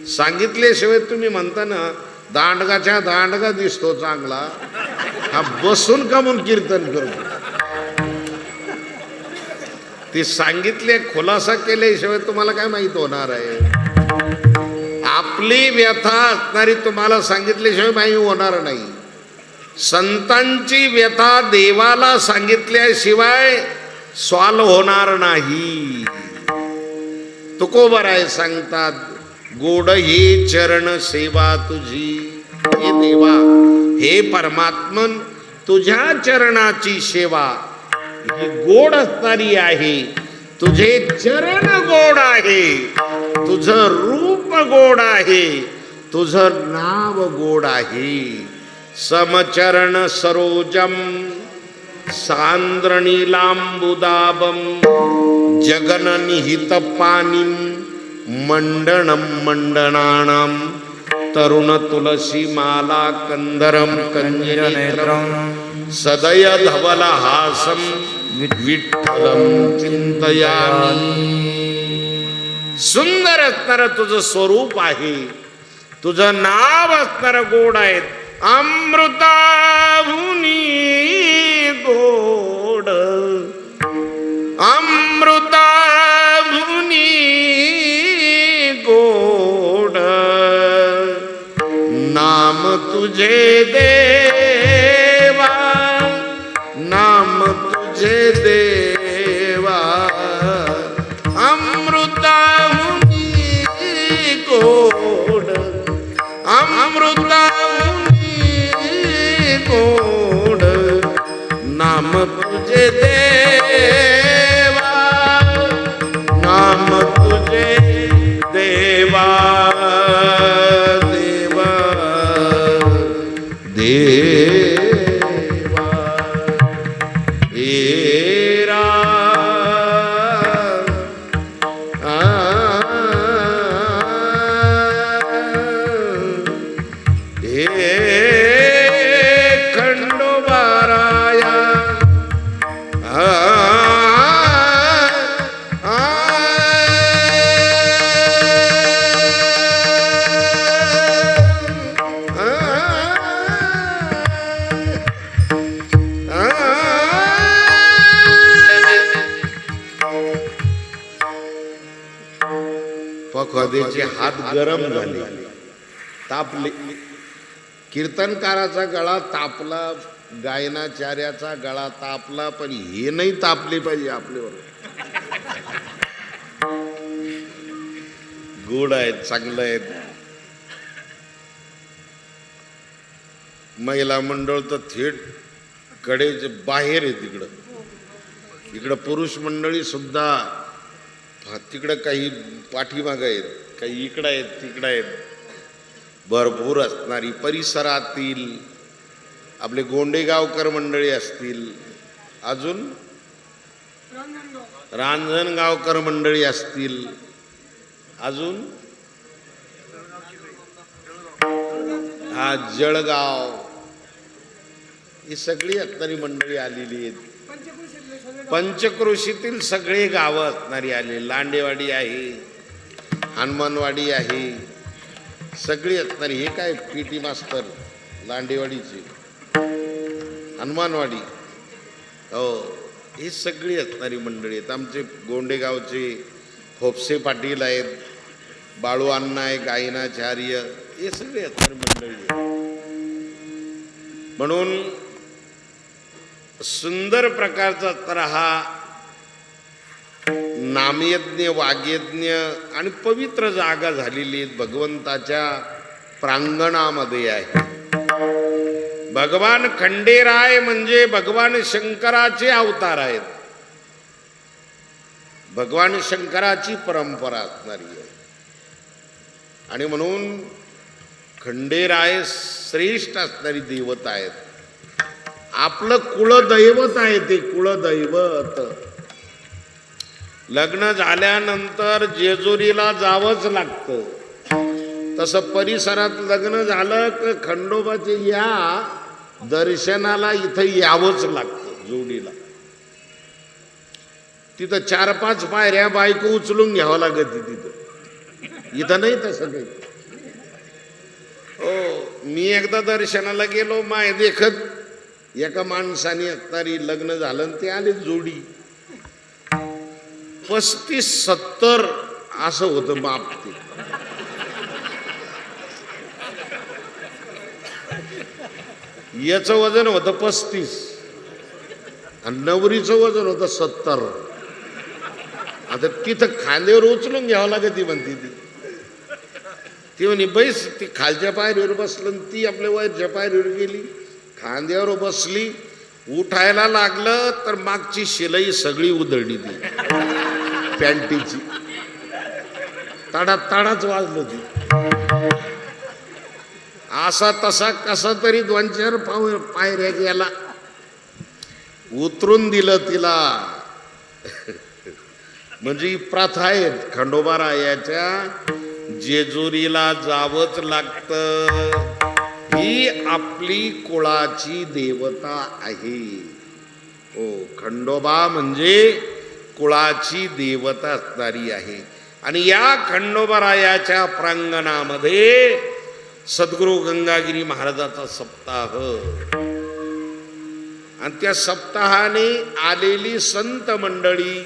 सांगितल्याशिवाय तुम्ही म्हणता ना दांडगाच्या दांडगा दिसतो चांगला, हा बसून का म्हणून कीर्तन करतो. ते सांगितले खुलासा केल्याशिवाय तुम्हाला काय माहित होणार आहे? आपली व्यथा असणारी तुम्हाला सांगितल्याशिवाय माहिती होणार नाही. संतांची व्यथा देवाला सांगितल्याशिवाय सॉल्व होणार नाही. तुकोबराय सांगतात गोड हे चरण सेवा तुझी. हे देवा, हे परमात्मन, तुझ्या चरणाची सेवा ही गोड असणारी आहे. तुझे चरण गोड आहे, तुझं रूप गोड आहे, तुझं नाव गोड आहे. समचरण सरोजम सांद्र नीलांबुदाबम जगननिहित पानिम मंडणम मंडनानाम तरुण तुलसी माला कंदरम कंजनेत्रम सदय धवल हासम विठ्ठलम चिंतयामि. सुंदर असणार तुझं स्वरूप आहे, तुझं नाव असणार गोड आहे. अमृताहुनी गोड, अमृताहुनी गोड, नाम तुझे देवा, नाम तुझे देवा. अमृताहुनी गोड, अमृताहुनी गोड, नाम तुझे देवा, नाम तुझे देवा. देवा देवा हेरा पखवाद्याचे हात गरम झाले. तापले. कीर्तनकाराचा गळा तापला, गायनाचार्याचा गळा तापला, पण हे नाही तापले पाहिजे आपल्यावर. गोड आहेत, चांगलं आहेत. महिला मंडळ तर थेट कडेचे बाहेर आहे तिकडं. इकडं पुरुष मंडळी सुद्धा तिकडं काही पाठीमागं आहेत, काही इकडं आहेत, तिकडं आहेत. भरपूर असणारी परिसरातील आपले गोंडेगावकर मंडळी असतील, अजून रांजणगावकर मंडळी असतील, अजून हा जळगाव, ही सगळी असणारी मंडळी आलेली आहेत. पंचक्रोशीतील सगळे गावं असणारी आली. लांडेवाडी आहे, हनुमानवाडी आहे, सगळी असणारी. हे काय पीटी मास्तर लांडेवाडीची, हनुमानवाडी, हो, ही सगळी असणारी मंडळी आहेत. आमचे गोंडेगावचे फोपसे पाटील आहेत, बाळू अण्णा आहे, गायनाचार्य, हे सगळे असणारी मंडळी आहेत. म्हणून सुंदर प्रकारचा तर हा नामयज्ञ, वाग्यज्ञ आणि पवित्र जागा झालेली आहेत भगवंताच्या प्रांगणामध्ये आहे. भगवान खंडेराय म्हणजे भगवान शंकराचे अवतार आहेत. भगवान शंकराची परंपरा असणारी आहे. आणि म्हणून खंडेराय श्रेष्ठ असणारी देवता आहेत. आपलं कुळदैवत आहे ते, कुळदैवत. लग्न झाल्यानंतर जेजुरीला जावंच लागतं. तसं परिसरात लग्न झालं की खंडोबाचे या दर्शनाला इथं यावंच लागतं जोडीला. तिथं 4-5 पायऱ्या बायको उचलून घ्यावं लागते तिथं. इथं नाही तसं काही. हो, मी एकदा दर्शनाला गेलो, माय देखत एका माणसाने असणारी लग्न झालं आणि ते आले जोडी. 35-70 असं होतं माप ते. याचं वजन होतं 35 आणि नवरीचं वजन होतं 70. आता तिथं खांद्यावर उचलून घ्यावं लागत ती म्हणते. ती म्हणे बैस, ती खालच्या पायरीवर बसलं आणि ती आपल्या वरच्या पायरीवर गेली, खांद्यावर बसली. उठायला लागलं तर मागची शिलाई सगळी उधळली ती पॅन्टीची. ताडाच वाजलं ती. असा तसा कसा तरी 2-4 पायऱ्या गेला, उतरून दिलं तिला. म्हणजे ही प्रथा आहे खंडोबारायाच्या, जेजुरीला जावंच लागतं. ही आपली कुळाची देवता आहे. हो, खंडोबा म्हणजे कुळाची देवता असणारी आहे. आणि या खंडोबारायाच्या प्रांगणामध्ये सद्गुरू गंगागिरी महाराजाचा सप्ताह, आणि त्या सप्ताहाने आलेली संत मंडळी,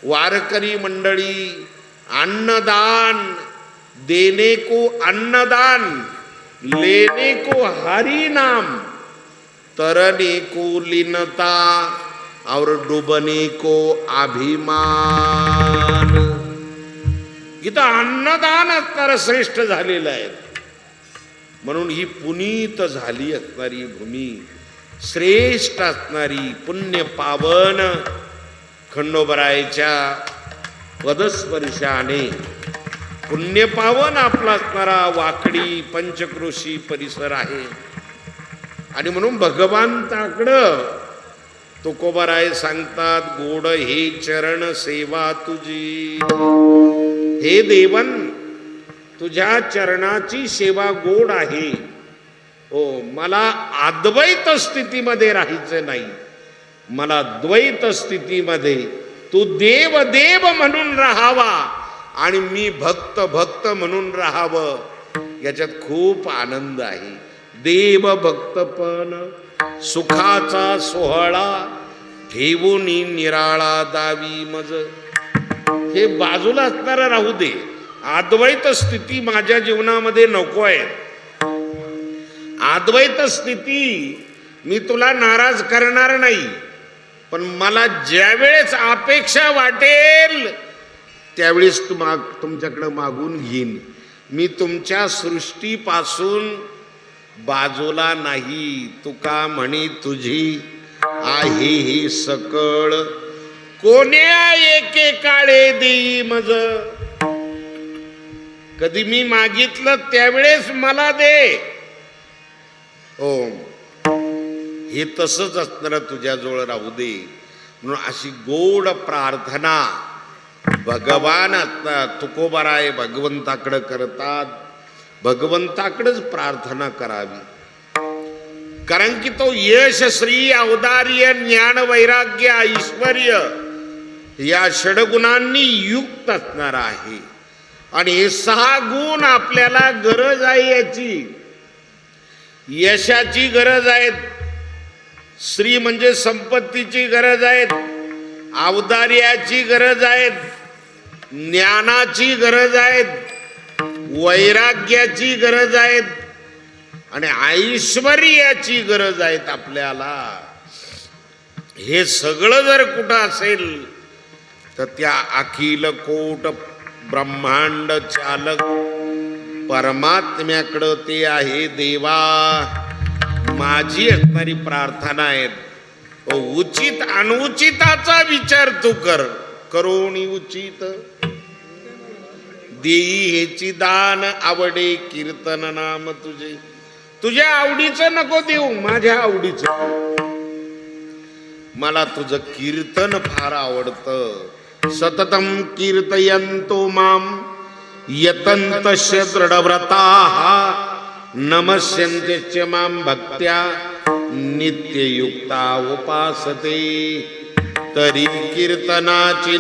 वारकरी मंडळी, अन्नदान, देने को अन्नदान, लेने को हरि नाम, तरने को लीनता और डुबने को अभिमान. इथं अन्नदान असणारं श्रेष्ठ झालेलं आहे. म्हणून ही पुनीत झाली असणारी भूमी, श्रेष्ठ असणारी पुण्य पावन खंडोबारायाच्या पदस्पर्शाने पुण्यपावन आपला असणारा वाकडी पंचक्रोशी परिसर आहे. आणि म्हणून भगवंताकडं तुकोबाराय सांगतात, गोड हे चरण सेवा तुझी. हे देवन, तुझ्या चरणाची सेवा गोड आहे. हो, मला अद्वैत स्थितीमध्ये राहायचं नाही, मला द्वैत स्थितीमध्ये तू देव देव म्हणून राहावा आणि मी भक्त भक्त म्हणून राहावं. याच्यात खूप आनंद आहे. देव भक्तपण सुखाचा सोहळा ठेवून निराळा दावी मज. हे बाजूला असणारं राहू दे, अद्वैत स्थिती माझ्या जीवनामध्ये नको आहे. अद्वैत स्थिती मी तुला नाराज करणार नाही, पण मला ज्या वेळेस अपेक्षा वाटेल त्यावेळेस तुमच्याकडे मागून घेईन. मी तुमच्या सृष्टीपासून बाजूला नाही. तुका म्हणी तुझी आहे हे सकळ, कोण्या एके काळे देई मज. कधी मी मागितलं त्यावेळेस मला दे. ओम हे तसंच असणार तुझ्याजवळ राहू दे. म्हणून अशी गोड प्रार्थना भगवान तुकोबाराय भगवंताकडे करतात. भगवंताकडेच प्रार्थना करावी, कारण की तो यश, श्री, औदार्य, ज्ञान, वैराग्य, ऐश्वर्य या षडगुणांनी युक्त असणार आहे. आणि हे 6 गुण आपल्याला गरज आहे. याची यशाची गरज आहे, श्री म्हणजे संपत्तीची गरज आहे, औदार्याची गरज आहे, ज्ञानाची गरज आहे, वैराग्याची गरज आहे आणि ऐश्वर्याची गरज आहे आपल्याला. हे सगळं जर कुठं असेल तर त्या अखिल कोट ब्रह्मांड चालक परमात्म्याकडं ते आहे. देवा माझी असणारी प्रार्थना आहे, उचित अनुचिताचा विचार तू कर. करोनी उचित देई हेची दान, आवडे कीर्तन नाम तुझे. तुझ्या आवडीचं नको देऊ, माझ्या आवडीचं. मला तुझं कीर्तन फार आवडतं. सततम कीर्तयन्तो माम यतन्तस्य दृढव्रताः, नमस्यन्ते च मां भक्त्या नित्ययुक्ता उपासते. तरी कीर्तनाची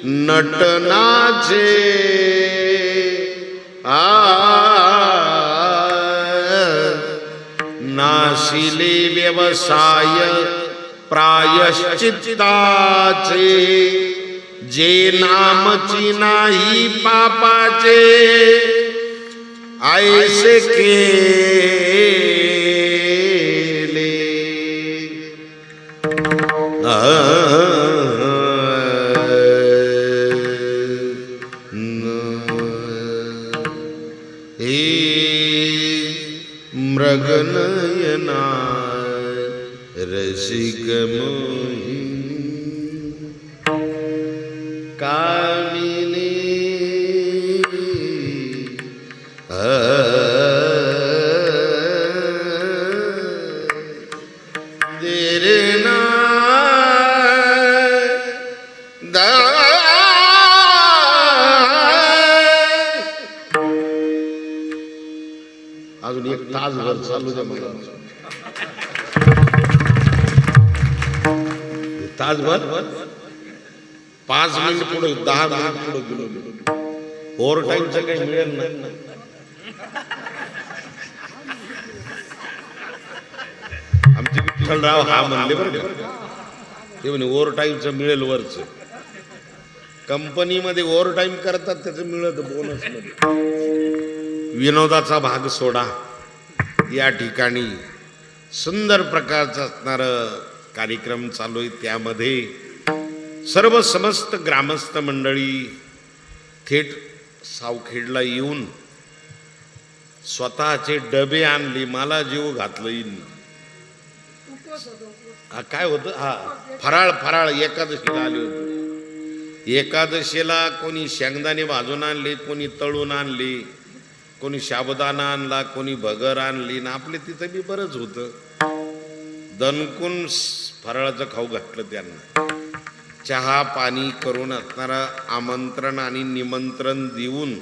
नटनाचे नाशिले व्यवसाय प्रायश्चित्ताचे. जे नामची नाही पापाचे, ऐसे केले. मृगनयना रसिक मोहिनी कामिनी देरना दा. अजून एक तासभर चालू द्या मला. तासभर 5 मिनिट पुढे 10 मिनिट पुढे गेलो. ओव्हर टाईमचं काही मिळेल नाही. आमचे विठ्ठलराव हा म्हणले बरं का, ते म्हणे ओव्हर टाईमचं मिळेल वरच. कंपनीमध्ये ओव्हर टाईम करतात त्याचं मिळत बोनस मध्ये. विनोदाचा भाग सोडा. या ठिकाणी सुंदर प्रकारचा असणार कार्यक्रम चालू आहे. त्यामध्ये सर्व समस्त ग्रामस्थ मंडळी थेट सावखेडला येऊन स्वतःचे डबे आणले. मला जीव घातलं येईन. काय होतं, हा फराळ एकादशीला आले होते. एकादशीला कोणी शेंगदाणे भाजून आणले, कोणी तळून आणले, कोणी साबुदाणा आणला, कोणी भगर आणली. ना आपले तिथं बी बरंच होतं. दणकून फराळाचं खाऊ घातलं त्यांना. चहा पाणी करून असणारा आमंत्रण आणि निमंत्रण देऊन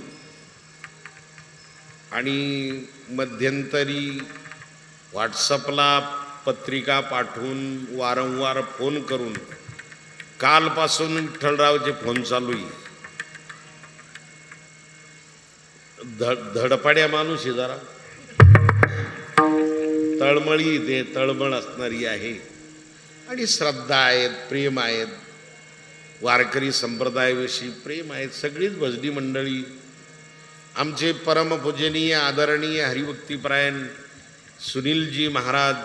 आणि मध्यंतरी व्हॉट्सअपला पत्रिका पाठवून वारंवार फोन करून कालपासून विठ्ठलरावचे फोन चालू आहे. धडपड्या माणूस आहे जरा, तळमळी ते तळमळ असणारी आहे आणि श्रद्धा आहेत, प्रेम आहेत, वारकरी संप्रदायाविषयी प्रेम आहेत. सगळीच भजनी मंडळी आमचे परमपूजनीय आदरणीय हरिभक्तीपरायण सुनीलजी महाराज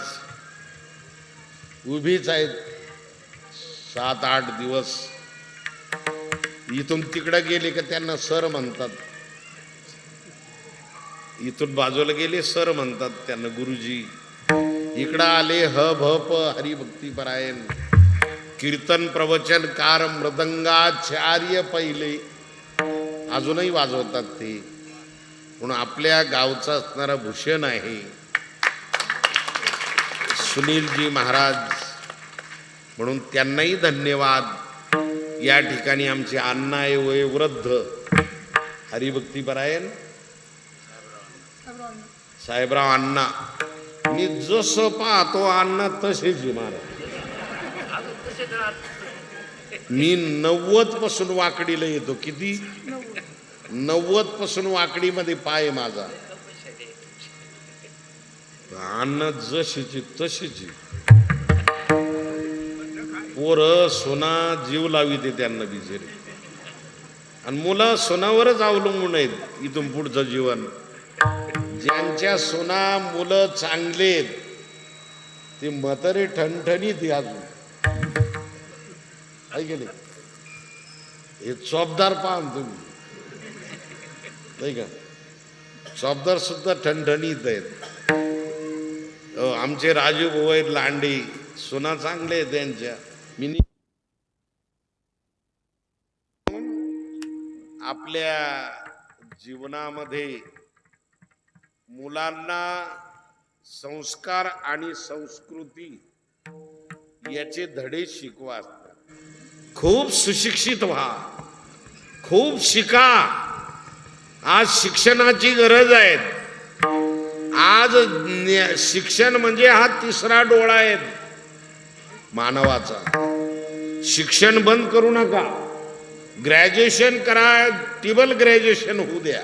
उभीच आहेत 7-8 दिवस. इथून तिकडं गेले का त्यांना सर म्हणतात, इथून बाजूला गेले सर म्हणतात त्यांना गुरुजी. इकडं आले भ हरिभक्तीपरायण, कीर्तन प्रवचनकार, मृदंगाचार्य पहिले अजूनही वाजवतात ते. म्हणून आपल्या गावचा असणारा भूषण आहे सुनीलजी महाराज, म्हणून त्यांनाही धन्यवाद. या ठिकाणी आमचे अण्णा आहे वयोवृद्ध हरिभक्तीपरायण साहेबराव अण्णा. मी जसं पाहतो अण्णा तसेच महाराज. मी 90 पासून वाकडीला येतो. किती? 90 पासून वाकडीमध्ये पाय माझा. अण्णा जशीची तशीची. पोरं सोना जीव लाविते त्यांना बिचारे, आणि मुलं सोनावरच अवलंबून आहेत इथून पुढचं जीवन. ज्यांच्या सोना मुलं चांगलेत ते म्हातारे ठणठणीत अजून ऐकले. हे चौबदार पाहा तुम्ही, नाही का? चौबदार सुद्धा ठणठणीत आहेत. आमचे राजू भाऊ आहेत लांडे, सोना चांगले आहेत त्यांच्या. मी आपल्या जीवनामध्ये मुलांना संस्कार आणि संस्कृती याचे धडे शिकवा. खूप सुशिक्षित व्हा, खूप शिका. आज शिक्षणाची गरज आहे. आज शिक्षण म्हणजे हा तिसरा डोळा आहे मानवाचा. शिक्षण बंद करू नका. ग्रॅज्युएशन करा, टिबल ग्रॅज्युएशन होऊ द्या.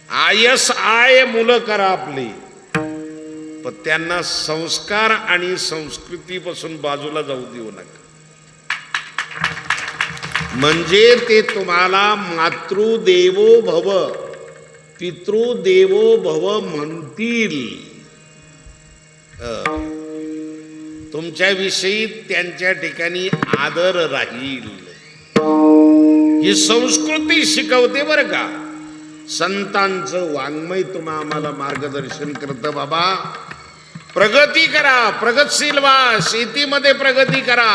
ISI मुलं करा आपली, पण त्यांना संस्कार आणि संस्कृतीपासून बाजूला जाऊ देऊ नका. म्हणजे ते तुम्हाला मातृदेवो भव पितृदेवो भव म्हणतील. तुमच्याविषयी त्यांच्या ठिकाणी आदर राहील. ही संस्कृती शिकवते बरं का. संतांचं वाङ्मय तुम्हा आम्हाला मार्गदर्शन करतं. बाबा प्रगती करा, प्रगतशील व्हा, शेतीमध्ये प्रगती करा.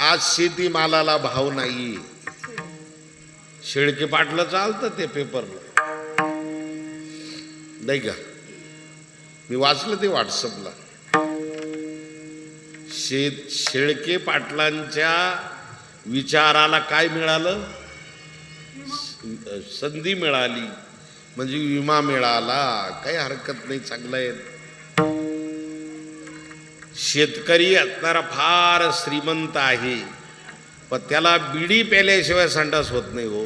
आज शेतीमालाला भाव नाही. शेळके पाटलं चालतं ते पेपरला, नाही का? मी वाचलं ते व्हॉट्सअपला. शेळके पाटलांच्या विचाराला काय मिळालं? संधी मिळाली, म्हणजे विमा मिळाला. काही हरकत नाही, चांगलं आहे. शेतकरी असणारा फार श्रीमंत आहे, पण त्याला बिडी प्याल्याशिवाय संडास होत नाही हो.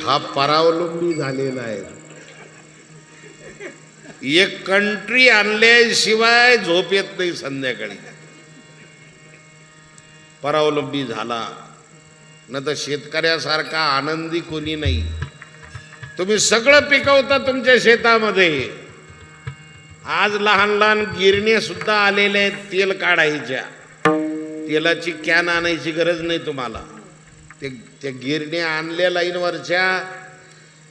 हा परावलंबी झालेला आहे. एक कंट्री आणल्याशिवाय झोप येत नाही संध्याकाळी. परावलंबी झाला न तर शेतकऱ्यासारखा आनंदी कोणी नाही. तुम्ही सगळं पिकवता तुमच्या शेतामध्ये. आज लहान लहान गिरण्या सुद्धा आलेल्या आहेत तेल काढायच्या. तेलाची कॅन आणायची गरज नाही तुम्हाला. त्या गिरण्या आणल्या लाईनवरच्या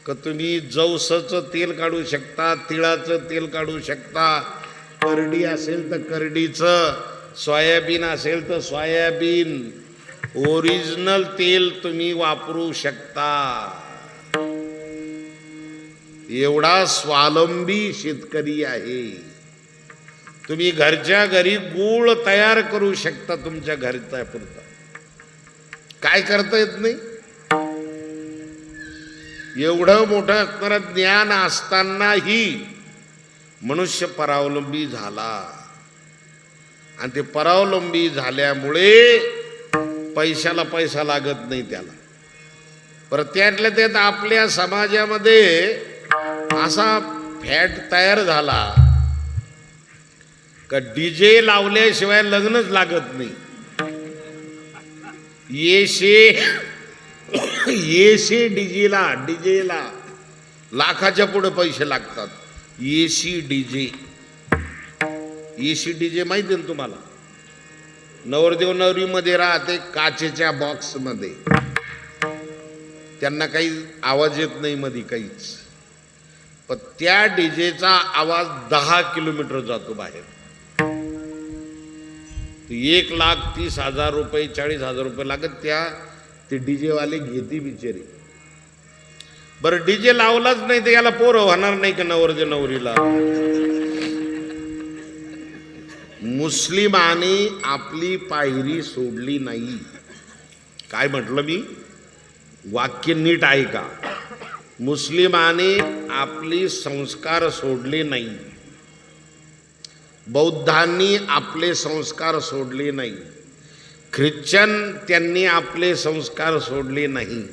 का तुम्ही जवसाचं तेल काढू शकता, तिळाचं तेल काढू शकता, करडी असेल तर करडीचं, सोयाबीन असेल तर सोयाबीन, ओरिजिनल तेल तुम्ही वापरू शकता. एवढा स्वावलंबी शेतकरी आहे. तुम्ही घरच्या घरी गूळ तयार करू शकता तुमच्या घरच्या पुरता. काय करता येत नाही? एवढं मोठं असणारं ज्ञान असतानाही मनुष्य परावलंबी झाला. आणि ते परावलंबी झाल्यामुळे पैशाला पैसा लागत नाही त्याला. परत त्यातल्या त्यात आपल्या समाजामध्ये असा फॅट तयार झाला का डीजे लावल्याशिवाय लग्नच लागत नाही. येशे एसी डीजेला लाखाच्या पुढे पैसे लागतात. एसी डीजे माहिती ना तुम्हाला? नवरदेव नवरीमध्ये राहते काचेच्या बॉक्समध्ये, त्यांना काही आवाज येत नाही मध्ये काहीच, पण त्या डीजेचा आवाज 10 किलोमीटर जातो बाहेर. 1,30,000 रुपये 40,000 रुपये लागत ते डीजेवाले घेते बिचारी. बरं डीजे लावलाच नाही तर याला पोरं होणार नाही का नवरदेव नवरीला? मुस्लिमाने आपली पायरी सोडली नाही. काय म्हटलं मी? वाक्य नीट ऐका. मुस्लिमाने आपली संस्कार सोडले नाही, बौद्धांनी आपले संस्कार सोडले नाही, ख्रिश्चन त्यांनी आपले संस्कार सोडले नाही,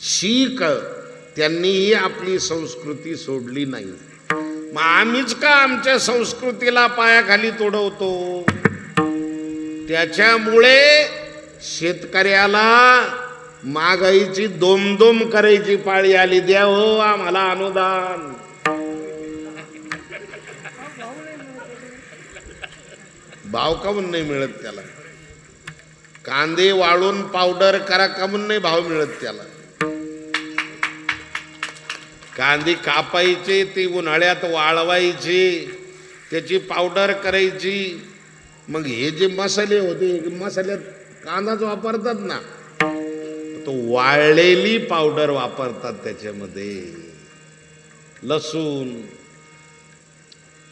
शीख त्यांनीही आपली संस्कृती सोडली नाही. मग आम्हीच का आमच्या संस्कृतीला पायाखाली तोडवतो? त्याच्यामुळे शेतकऱ्याला महागाईची दोम करायची पाळी आली. द्या हो आम्हाला अनुदान. भाव का म्हणून नाही मिळत त्याला? कांदे वाळून पावडर करा का म्हणून नाही भाव मिळत त्याला? कांदे कापायचे, ते उन्हाळ्यात वाळवायचे, त्याची पावडर करायची. मग हे जे मसाले होते, मसाल्यात कांदाच वापरतात ना, तो वाळलेली पावडर वापरतात त्याच्यामध्ये. लसूण,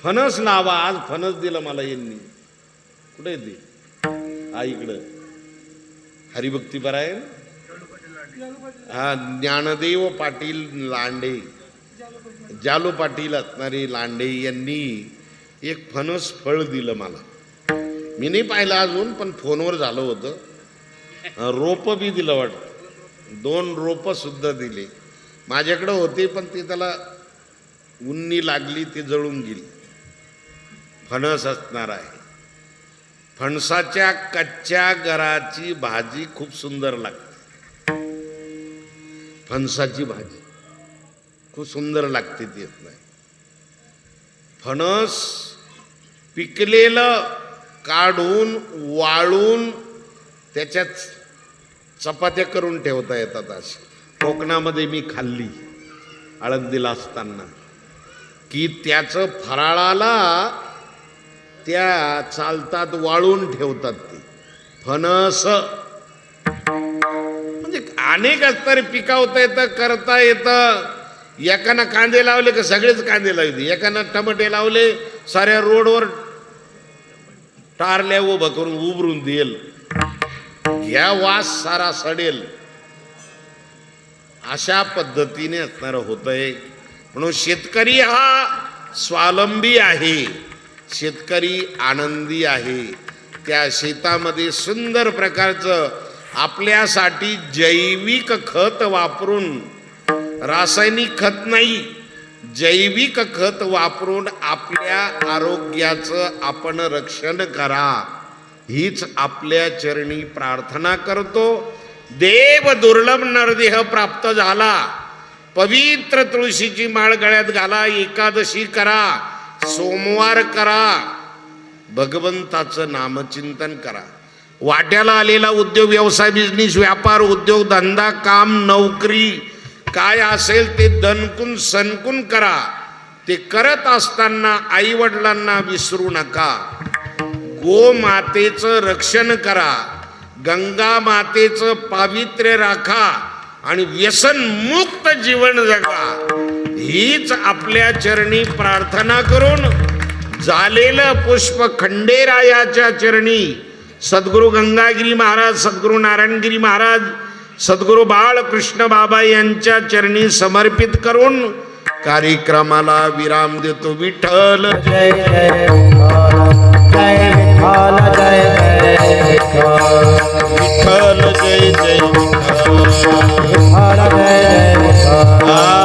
फणस लावा. आज फणस दिलं मला यांनी. कुठे ते? हा इकडं हरिभक्ती परायण, हा ज्ञानदेव पाटील लांडे, जालू पाटील असणारे लांडे यांनी एक फणस फळ दिलं मला. मी नाही पाहिलं अजून, पण फोनवर झालं होतं. रोप बी दिलं वाटतं, 2 रोपं सुद्धा दिले. माझ्याकडं होते पण ते त्याला उन्नी लागली, ते जळून गेली. फणस असणार आहे. फणसाच्या कच्च्या गराची भाजी खूप सुंदर लागते. फणसाची भाजी खूप सुंदर लागते. ती येत नाही. फणस पिकलेलं काढून वाळून त्याच्यात चपात्या करून ठेवता येतात. अशी कोकणामध्ये मी खाल्ली आळंदीला असताना, की त्याचं फराळाला त्या चालतात, वाळून ठेवतात ते फणस. म्हणजे अनेक असणारे पिकावता येतं, करता येतं. एकानं कांदे लावले का सगळेच कांदे लावले, एकानं टमाटे लावले साऱ्या रोडवर टारल्या उभं करून उभरून देईल, घ्या वास सारा सडेल. अशा पद्धतीने असणारं होतंय. म्हणून शेतकरी हा स्वावलंबी आहे, शेतकरी आनंदी आहे. त्या शेतामध्ये सुंदर प्रकारचं आपल्यासाठी जैविक खत वापरून, रासायनिक खत नाही, जैविक खत वापरून आपल्या आरोग्याचं आपण रक्षण करा, हीच आपल्या चरणी प्रार्थना करतो. देव दुर्लभ नरदेह प्राप्त झाला. पवित्र तुळशीची माळ गळ्यात घाला, एकादशी करा, सोमवार करा, भगवंताचं नामचिंतन करा. वाट्याला आलेला उद्योग, व्यवसाय, बिझनेस, व्यापार, उद्योग, धंदा, काम, नोकरी काय असेल ते दणकून सणकून करा. ते करत असताना आई वडिलांना विसरू नका. गोमातेचं रक्षण करा, गंगा मातेचं पावित्र्य राखा आणि व्यसनमुक्त जीवन जगा, हीच आपल्या चरणी प्रार्थना करून झालेलं पुष्प खंडेरायाच्या चरणी सद्गुरू गंगागिरी महाराज, सद्गुरू नारायणगिरी महाराज, सद्गुरू बाळकृष्ण बाबा यांच्या चरणी समर्पित करून कार्यक्रमाला विराम देतो. विठ्ठल जय जय जय विठ्ठल, जय जय विठ्ठल, जय जय विठ्ठल, विठ्ठल, जय जय विठ्ठल.